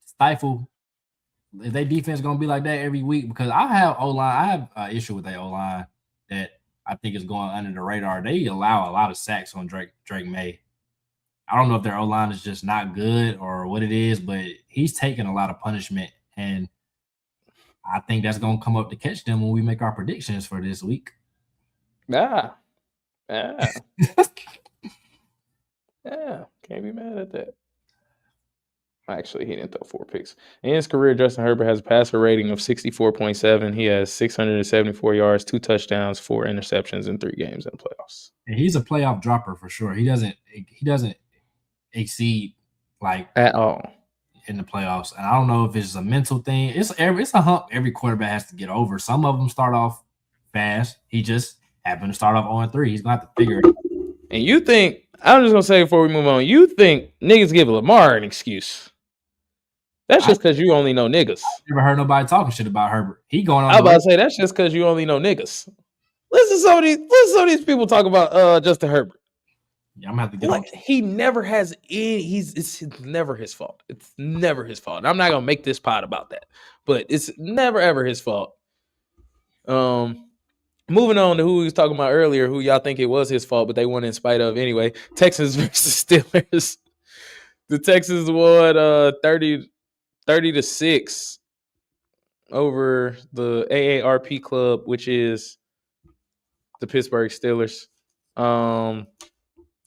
stifle, if their defense gonna be like that every week? Because I have O-line. I have an issue with their O-line that I think is going under the radar. They allow a lot of sacks on Drake May. I don't know if their O-line is just not good or what it is, but he's taking a lot of punishment, and I think that's gonna come up to catch them when we make our predictions for this week. Yeah. Can't be mad at that. Actually, he didn't throw 4 picks. In his career, Justin Herbert has a passer rating of 64.7. He has 674 yards, 2 touchdowns, 4 interceptions in 3 games in the playoffs. And he's a playoff dropper for sure. He doesn't exceed like at all in the playoffs. And I don't know if it's a mental thing. It's a hump every quarterback has to get over. Some of them start off fast. He just happened to start off 0-3. He's gonna have to figure it out. And you think, I'm just gonna say before we move on, you think niggas give Lamar an excuse? That's just because you only know niggas. I never heard nobody talking shit about Herbert. He going on. I was about to say that's just because you only know niggas. Listen to some of these people talk about Justin Herbert. Yeah, I'm gonna have to get on. He never has any. It's never his fault. It's never his fault. And I'm not gonna make this pod about that, but it's never ever his fault. Moving on to who we was talking about earlier, who y'all think it was his fault, but they won in spite of anyway. Texans versus Steelers. The Texans won 30-6 over the AARP club, which is the Pittsburgh Steelers.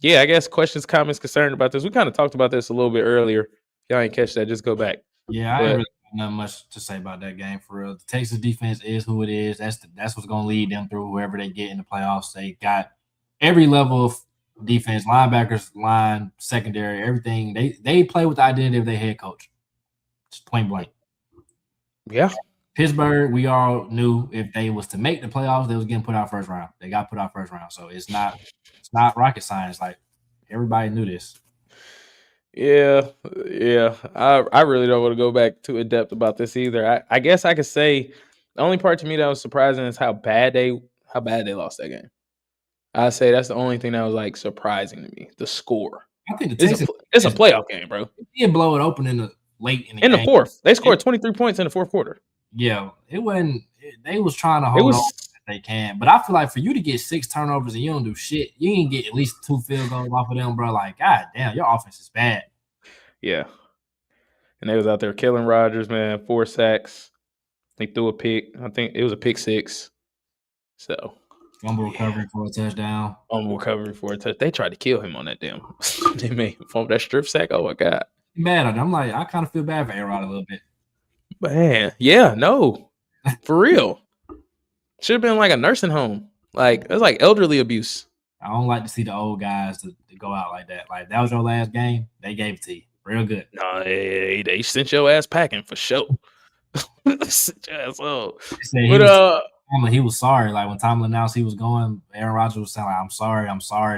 Yeah, I guess questions, comments, concerned about this. We kind of talked about this a little bit earlier. If y'all ain't catch that, just go back. Yeah, I ain't really got nothing much to say about that game for real. The Texas defense is who it is. That's what's going to lead them through whoever they get in the playoffs. They got every level of defense, linebackers, line, secondary, everything. They play with the identity of their head coach. Just point blank. Yeah. Pittsburgh, we all knew if they was to make the playoffs, they was getting put out first round. They got put out first round. So it's not rocket science. Like, everybody knew this. Yeah. I really don't want to go back too in depth about this either. I guess I could say the only part to me that was surprising is how bad they lost that game. I'd say that's the only thing that was like surprising to me. The score. I think it's a playoff game, bro. They did blow it open in the game. The fourth. They scored 23 points in the fourth quarter. Yeah, it wasn't. They was trying to hold on if they can, but I feel like for you to get 6 turnovers and you don't do shit, you ain't get at least 2 field goals off of them, bro. Like, god damn, your offense is bad. Yeah, and they was out there killing Rodgers, man. 4 sacks. They threw a pick. I think it was a pick 6. So fumble recovery for a touchdown. They tried to kill him on that damn. They made him fumble that strip sack. Oh my god, mad at him. I'm like, I kind of feel bad for Aaron Rodgers a little bit. Man, yeah, no, for real. Should have been like a nursing home. Like, it was like elderly abuse. I don't like to see the old guys to go out like that. Like, that was your last game. They gave it to you. Real good. No, they sent your ass packing for sure. Sent your ass home. He was sorry. Like, when Tomlin announced he was going, Aaron Rodgers was saying, like, I'm sorry.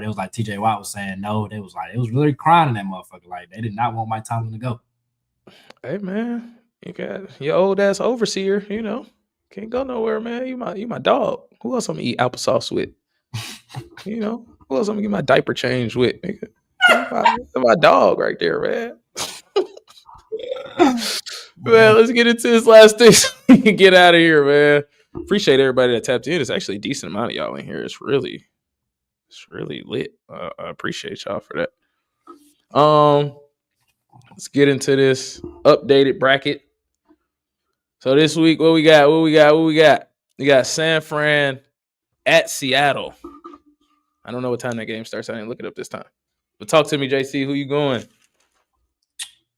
It was like TJ Watt was saying no. They was like, it was really crying in that motherfucker. Like, they did not want Mike Tomlin to go. Hey, man. You got your old ass overseer, you know. Can't go nowhere, man. You my dog. Who else I'm gonna eat applesauce with? You know, who else I'm gonna get my diaper changed with? Nigga? My dog right there, man. Man, let's get into this last thing so we can get out of here, man. Appreciate everybody that tapped in. It's actually a decent amount of y'all in here. It's really lit. I appreciate y'all for that. Let's get into this updated bracket. So this week, what we got? We got San Fran at Seattle. I don't know what time that game starts. I didn't look it up this time. But talk to me, JC. Who you going?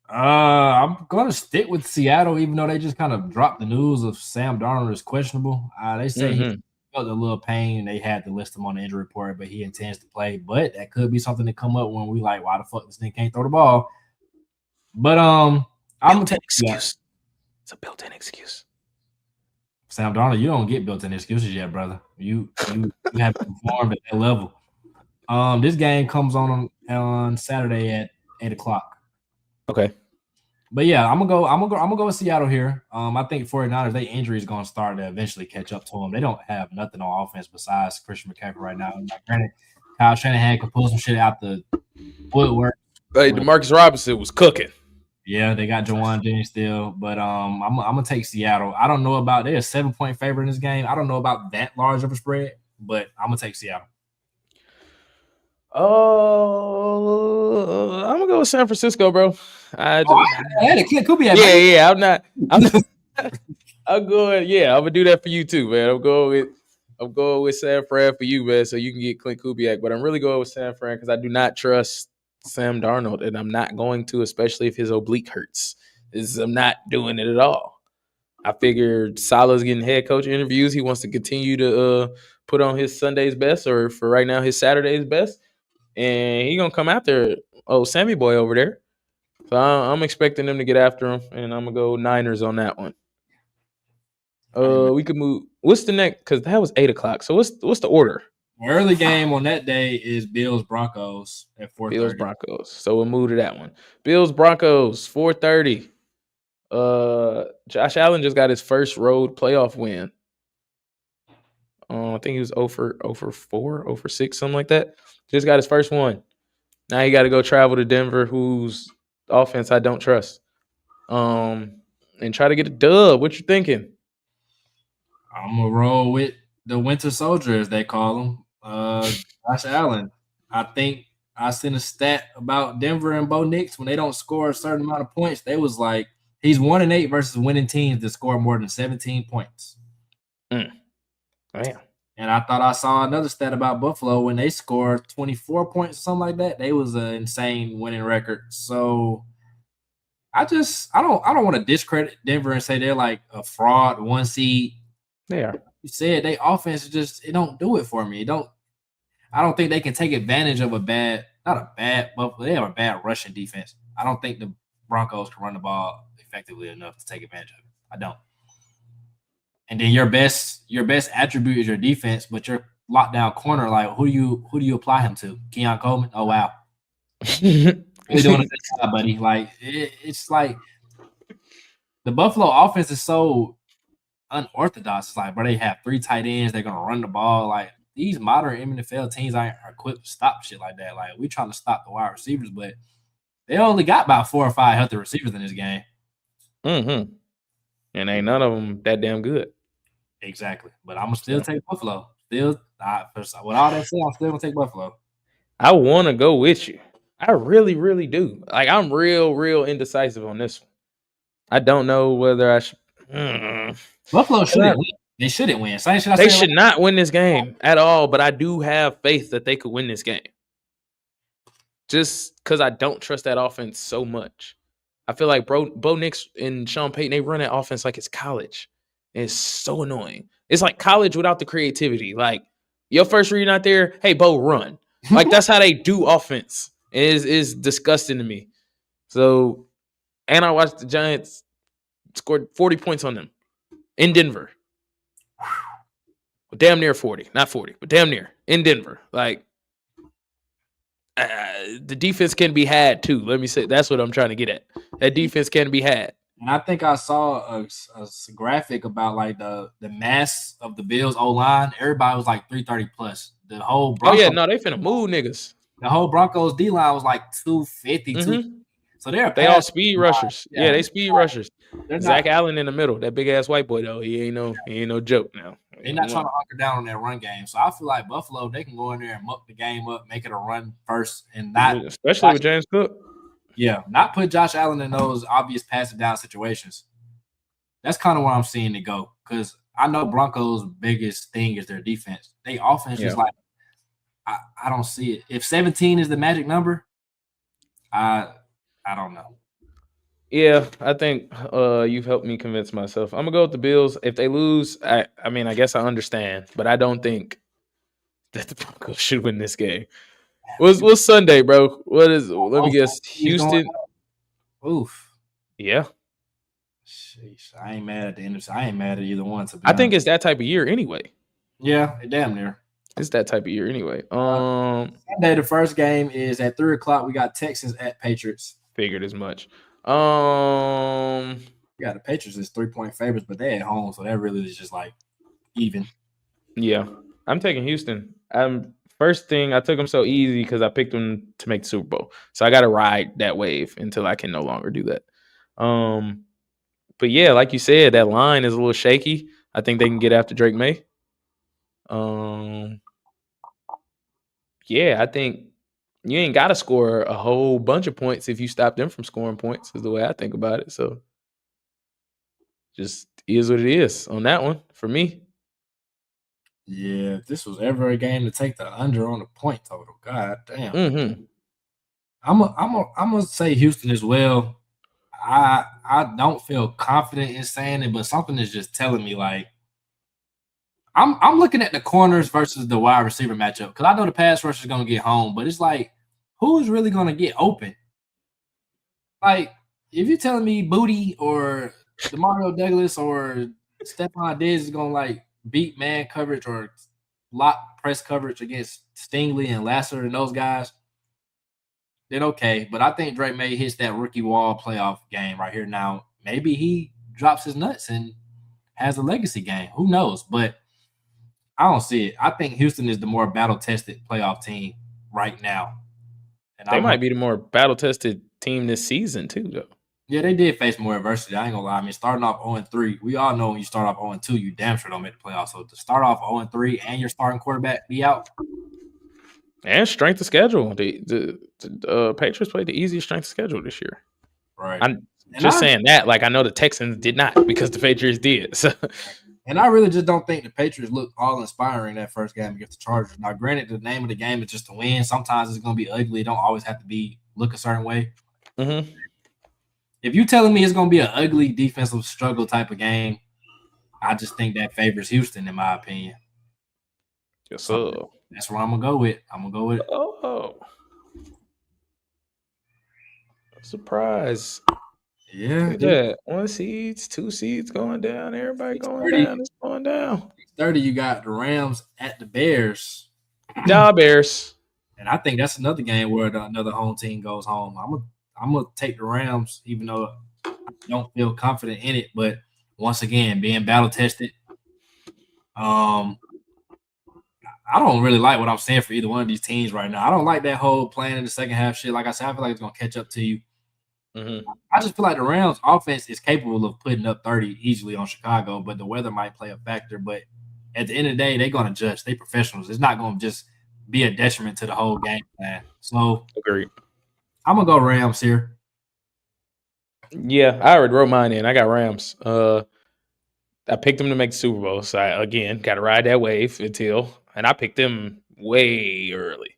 I'm going to stick with Seattle, even though they just kind of dropped the news of Sam Darnold is questionable. They say he felt a little pain. They had to list him on the injury report, but he intends to play. But that could be something to come up when we like, why the fuck this thing can't throw the ball? But I'm going to take excuse. It's a built-in excuse. Sam Darnold, you don't get built-in excuses yet, brother. You have to perform at that level. This game comes on Saturday at 8:00. Okay. But yeah, I'm gonna go with Seattle here. I think 49ers, their injury is gonna start to eventually catch up to them. They don't have nothing on offense besides Christian McCaffrey right now. Granted, Kyle Shanahan could pull some shit out the woodwork. Hey, Demarcus Robinson was cooking. Yeah, they got Jawan Jennings still, but I'm gonna take Seattle. I don't know about they're a 7-point favorite in this game. I don't know about that large of a spread, but I'm gonna take Seattle. Oh, I'm gonna go with San Francisco, bro. I had a kid Kubiak. Yeah. I'm not. I'm going. Yeah, I'm gonna do that for you too, man. I'm going with San Fran for you, man, so you can get Clint Kubiak. But I'm really going with San Fran because I do not trust Sam Darnold, and I'm not going to, especially if his oblique hurts. I'm not doing it at all. I figured Salah's getting head coach interviews. He wants to continue to put on his Sunday's best, or for right now, his Saturday's best. And he's going to come after Sammy Boy over there. So I'm expecting them to get after him, and I'm going to go Niners on that one. We could move. What's the next? Because that was 8 o'clock. So what's the order? Early game on that day is Bills Broncos at 4:30. Bills Broncos. So we'll move to that one. Bills Broncos 4:30. Josh Allen just got his first road playoff win. I think he was 0 for 4, 0 for 6, something like that. Just got his first one. Now he got to go travel to Denver, whose offense I don't trust. And try to get a dub. What you thinking? I'm gonna roll with the Winter Soldier, as they call him, Josh Allen. I think I seen a stat about Denver and Bo Nix when they don't score a certain amount of points. They was like he's 1-8 versus winning teams that score more than 17 points. Man. And I thought I saw another stat about Buffalo when they scored 24 points or something like that. They was an insane winning record. So I don't want to discredit Denver and say they're like a fraud 1 seed. They are. You said they offense it don't do it for me. I don't think they can take advantage of Buffalo. They have a bad rushing defense. I don't think the Broncos can run the ball effectively enough to take advantage of it. I don't. And then your best attribute is your defense, but your lockdown corner, like who do you apply him to? Keon Coleman? Oh wow. You're doing a good job, buddy. Like it's like the Buffalo offense is so unorthodox. It's like, bro, they have 3 tight ends. They're gonna run the ball. Like these modern NFL teams aren't equipped to stop shit like that. Like we trying to stop the wide receivers, but they only got about 4 or 5 healthy receivers in this game. Mm-hmm. And ain't none of them that damn good. Exactly. But I'm gonna still take Buffalo. With all that said, I'm still gonna take Buffalo. I want to go with you. I really, really do. Like I'm real indecisive on this one. I don't know whether I should. Buffalo shouldn't win. They shouldn't win. They should not win this game at all, but I do have faith that they could win this game. Just because I don't trust that offense so much. I feel like Bo Nix and Sean Payton, they run that offense like it's college. And it's so annoying. It's like college without the creativity. Like, your first read out there, hey, Bo, run. Like, that's how they do offense. It's disgusting to me. So, and I watched the Giants scored 40 points on them in Denver. Damn near 40. Not 40, but damn near. In Denver. Like, the defense can be had, too. Let me say, that's what I'm trying to get at. That defense can be had. And I think I saw a graphic about like the mass of the Bills O-line. Everybody was like 330 plus. The whole Broncos, they finna move niggas. The whole Broncos D-line was like 250. Mm-hmm. So they all speed rushers. Yeah, they speed rushers. Zach Allen in the middle. That big ass white boy though. He ain't no joke now. They're not trying to hunker down on that run game. So I feel like Buffalo, they can go in there and muck the game up, make it a run first, and not especially with James Cook. Yeah, not put Josh Allen in those obvious passing down situations. That's kind of where I'm seeing it go because I know Broncos' biggest thing is their defense. They offense is like I don't see it. If 17 is the magic number, I don't know. Yeah, I think you've helped me convince myself. I'm gonna go with the Bills. If they lose, I mean, I guess I understand, but I don't think that the Broncos should win this game. What's Sunday, bro? What is? Let me guess. Houston. Oof. Yeah. Sheesh, I ain't mad at the NFC. I ain't mad at either one. I think it's that type of year anyway. Yeah, damn near. It's that type of year anyway. Sunday, the first game is at 3:00. We got Texans at Patriots. Figured as much. Yeah, the Patriots is 3-point favorites, but they're at home, so that really is just like even. Yeah, I'm taking Houston. I'm first thing, I took them so easy because I picked them to make the Super Bowl. So I got to ride that wave until I can no longer do that. But yeah, like you said, that line is a little shaky. I think they can get after Drake May. Yeah, I think you ain't got to score a whole bunch of points if you stop them from scoring points, is the way I think about it. So just is what it is on that one for me. Yeah, if this was ever a game to take the under on the point total, god damn. Mm-hmm. I'm gonna say Houston as well. I don't feel confident in saying it, but something is just telling me like I'm looking at the corners versus the wide receiver matchup because I know the pass rush is gonna get home, but it's like who's really gonna get open? Like if you're telling me Booty or DeMario Douglas or Stephon Diggs is gonna like beat man coverage or lock press coverage against Stingley and Lasser and those guys, then okay. But I think Drake May hits that rookie wall playoff game right here now. Maybe he drops his nuts and has a legacy game. Who knows? But I don't see it. I think Houston is the more battle-tested playoff team right now. And they might be the more battle-tested team this season too, though. Yeah, they did face more adversity. I ain't gonna lie. I mean, starting off 0-3, we all know when you start off 0-2, you damn sure don't make the playoffs. So to start off 0-3 and your starting quarterback be out. And strength of schedule. The Patriots played the easiest strength of schedule this year. Right. I'm just saying that. Like I know the Texans did not because the Patriots did. So. And I really just don't think the Patriots look all inspiring that first game against the Chargers. Now, granted, the name of the game is just to win. Sometimes it's going to be ugly. It don't always have to look a certain way. Mm-hmm. If you're telling me it's going to be an ugly defensive struggle type of game, I just think that favors Houston, in my opinion. Yes, sir. That's what I'm going to go with. Oh. Surprise. Yeah. Yeah. 1 seeds, 2 seeds going down. Everybody going down. It's going down. 30, you got the Rams at the Bears. Yeah, Bears. And I think that's another game where another home team goes home. I'm gonna take the Rams, even though I don't feel confident in it. But once again, being battle tested, I don't really like what I'm saying for either one of these teams right now. I don't like that whole playing in the second half shit. Like I said, I feel like it's gonna catch up to you. Mm-hmm. I just feel like the Rams offense is capable of putting up 30 easily on Chicago, but the weather might play a factor. But at the end of the day, they're gonna judge. They professionals. It's not gonna just be a detriment to the whole game plan. So agreed. I'm gonna go Rams here. Yeah, I already wrote mine in. I got Rams. I picked them to make the Super Bowl. So I, again, got to ride that wave and I picked them way early.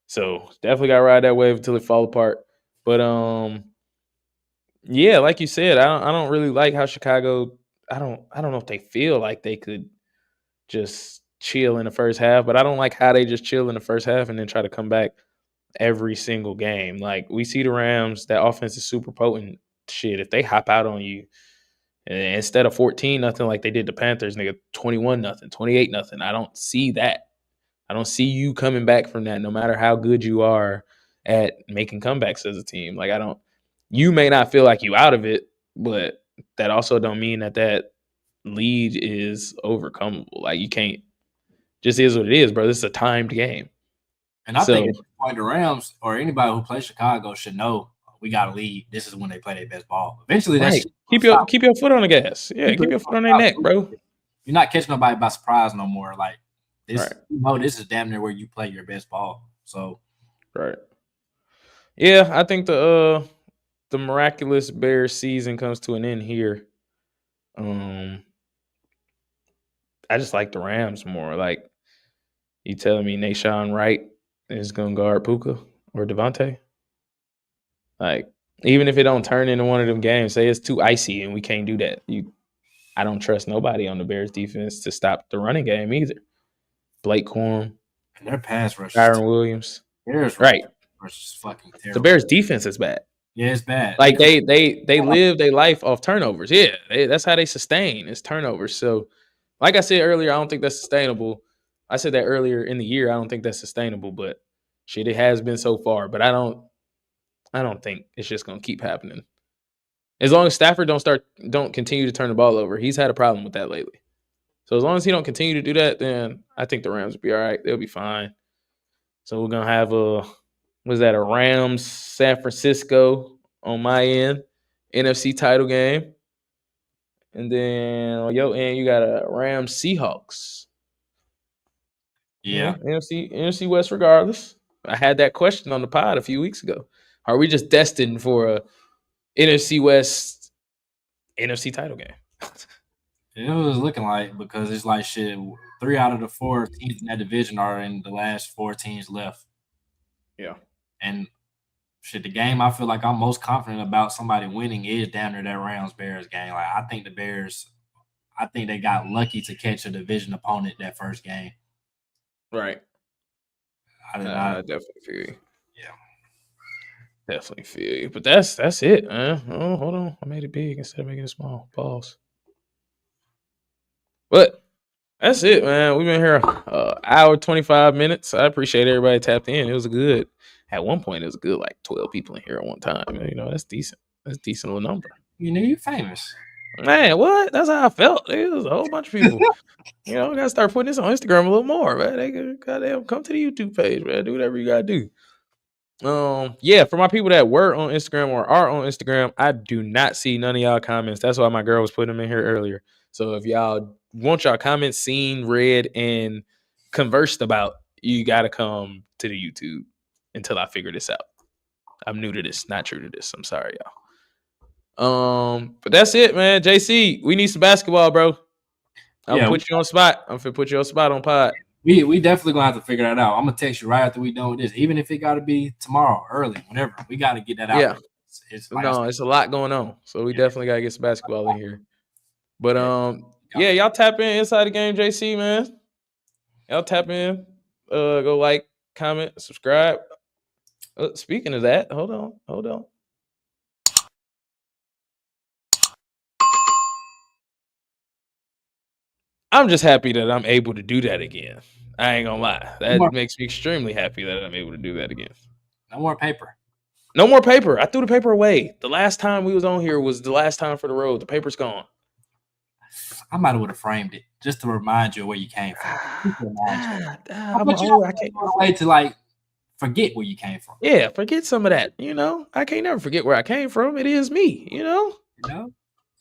So definitely got to ride that wave until it fall apart. But yeah, like you said, I don't really like how Chicago. I don't know if they feel like they could just chill in the first half, but I don't like how they just chill in the first half and then try to come back every single game. Like we see the Rams, that offense is super potent. Shit, if they hop out on you and instead of 14-0 like they did the Panthers, nigga, 21-0, 28-0. I don't see that. I don't see you coming back from that, no matter how good you are at making comebacks as a team. Like you may not feel like you out of it, but that also don't mean that lead is overcomable. Like you can't, just is what it is, bro. This is a timed game. And I think like the Rams or anybody who plays Chicago should know we got to lead. This is when they play their best ball. Eventually, right. Keep your foot on the gas. Yeah, keep your foot on their neck, bro. You're not catching nobody by surprise no more. Like this, right. You know, this is damn near where you play your best ball. So, right. Yeah, I think the miraculous Bears season comes to an end here. I just like the Rams more. Like, you telling me Nashawn Wright is going to guard Puka or Devontae? Like, even if it don't turn into one of them games, say it's too icy and we can't do that. I don't trust nobody on the Bears defense to stop the running game either. Blake Corum. And their pass rush. Byron Williams. Bears right. Versus fucking terrible. The Bears defense is bad. Yeah, it's bad. Like they live their life off turnovers. Yeah, that's how they sustain is turnovers. So, like I said earlier, I don't think that's sustainable. I said that earlier in the year. I don't think that's sustainable, but shit, it has been so far. But I don't think it's just gonna keep happening. As long as Stafford don't continue to turn the ball over. He's had a problem with that lately. So as long as he don't continue to do that, then I think the Rams will be all right. They'll be fine. So we're gonna have a Rams San Francisco on my end, NFC title game. And then on your end, you got a Rams Seahawks. Yeah. NFC West regardless. I had that question on the pod a few weeks ago. Are we just destined for a NFC West NFC title game? It was looking like, because it's like shit. 3 out of the 4 teams in that division are in the last 4 teams left. Yeah. And shit, the game I feel like I'm most confident about somebody winning is down there that Rams Bears game. Like, I think the Bears, they got lucky to catch a division opponent that first game. Right. I definitely feel you. Yeah. Definitely feel you. But that's it, man. Oh, hold on. I made it big instead of making it small. Pause. But that's it, man. We've been here hour 25 minutes. I appreciate everybody tapped in. It was good. At one point, it was good, like 12 people in here at one time. You know, that's decent. That's a decent little number. You know, you're famous. Man, what? That's how I felt. It was a whole bunch of people. You know, I gotta start putting this on Instagram a little more, man. They goddamn come to the YouTube page, man. Do whatever you gotta do. Yeah, for my people that were on Instagram or are on Instagram, I do not see none of y'all comments. That's why my girl was putting them in here earlier. So if y'all want y'all comments seen, read, and conversed about, you gotta come to the YouTube until I figure this out. I'm new to this, not true to this. I'm sorry, y'all. But that's it, man. JC, we need some basketball, bro. I'm gonna put you on spot. I'm gonna put you on spot on pod. We definitely gonna have to figure that out. I'm gonna text you right after we done with this, even if it gotta be tomorrow, early, whenever. We gotta get that out. Yeah. It's a lot going on. So we definitely gotta get some basketball in here. But yeah, y'all tap in inside the game, JC, man. Y'all tap in. Go like, comment, subscribe. Speaking of that, hold on. I'm just happy that I'm able to do that again. I ain't gonna lie. That makes me extremely happy that I'm able to do that again. No more paper. No more paper. I threw the paper away. The last time we was on here was the last time for the road. The paper's gone. I might have framed it just to remind you of where you came from. I'm old. I can't wait to like forget where you came from. Yeah, forget some of that. You know, I can't never forget where I came from. It is me. You know.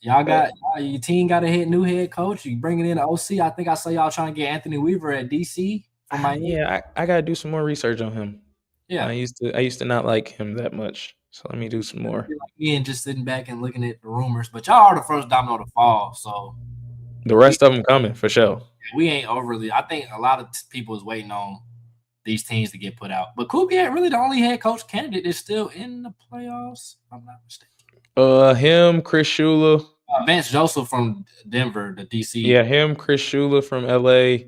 Y'all got your team got a new head coach. You bringing in an OC. I think I saw y'all trying to get Anthony Weaver at DC. Yeah, I gotta do some more research on him. Yeah, I used to not like him that much. So let me do some more. Like me and just sitting back and looking at the rumors, but y'all are the first domino to fall. So the rest of them coming for sure. We ain't overly. I think a lot of people is waiting on these teams to get put out. But Kubiak really the only head coach candidate is still in the playoffs. If I'm not mistaken. Him, Chris Shula, Vance Joseph from Denver, the DC. Yeah, him, Chris Shula from LA,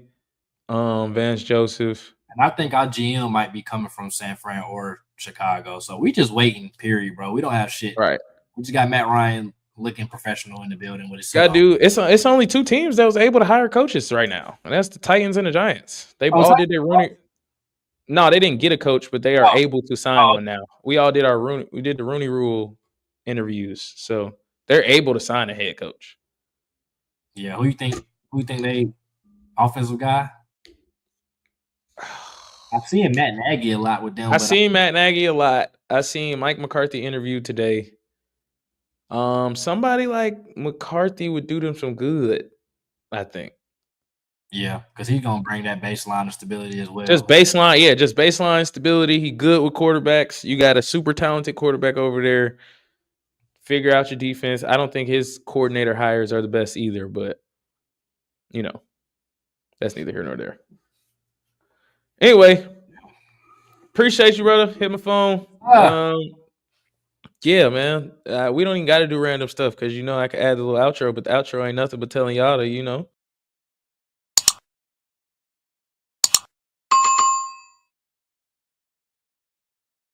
Vance Joseph. And I think our GM might be coming from San Fran or Chicago. So we just waiting, period, bro. We don't have shit. Right. We just got Matt Ryan looking professional in the building with his. It's only 2 teams that was able to hire coaches right now, and that's the Titans and the Giants. They all did their Rooney. No, they didn't get a coach, but they are able to sign one now. We all did we did the Rooney Rule interviews, so they're able to sign a head coach. Yeah, who you think they offensive guy? I've seen Matt Nagy a lot with them. I've seen Matt Nagy a lot. I seen Mike McCarthy interviewed today. Somebody like McCarthy would do them some good, I think. Yeah, because he's gonna bring that baseline of stability as well. Just baseline stability. He good with quarterbacks. You got a super talented quarterback over there. Figure out your defense. I don't think his coordinator hires are the best either, but you know, that's neither here nor there. Anyway, appreciate you, brother. Hit my phone. Yeah, man. We don't even got to do random stuff because, you know, I can add a little outro, but the outro ain't nothing but telling y'all to, you know,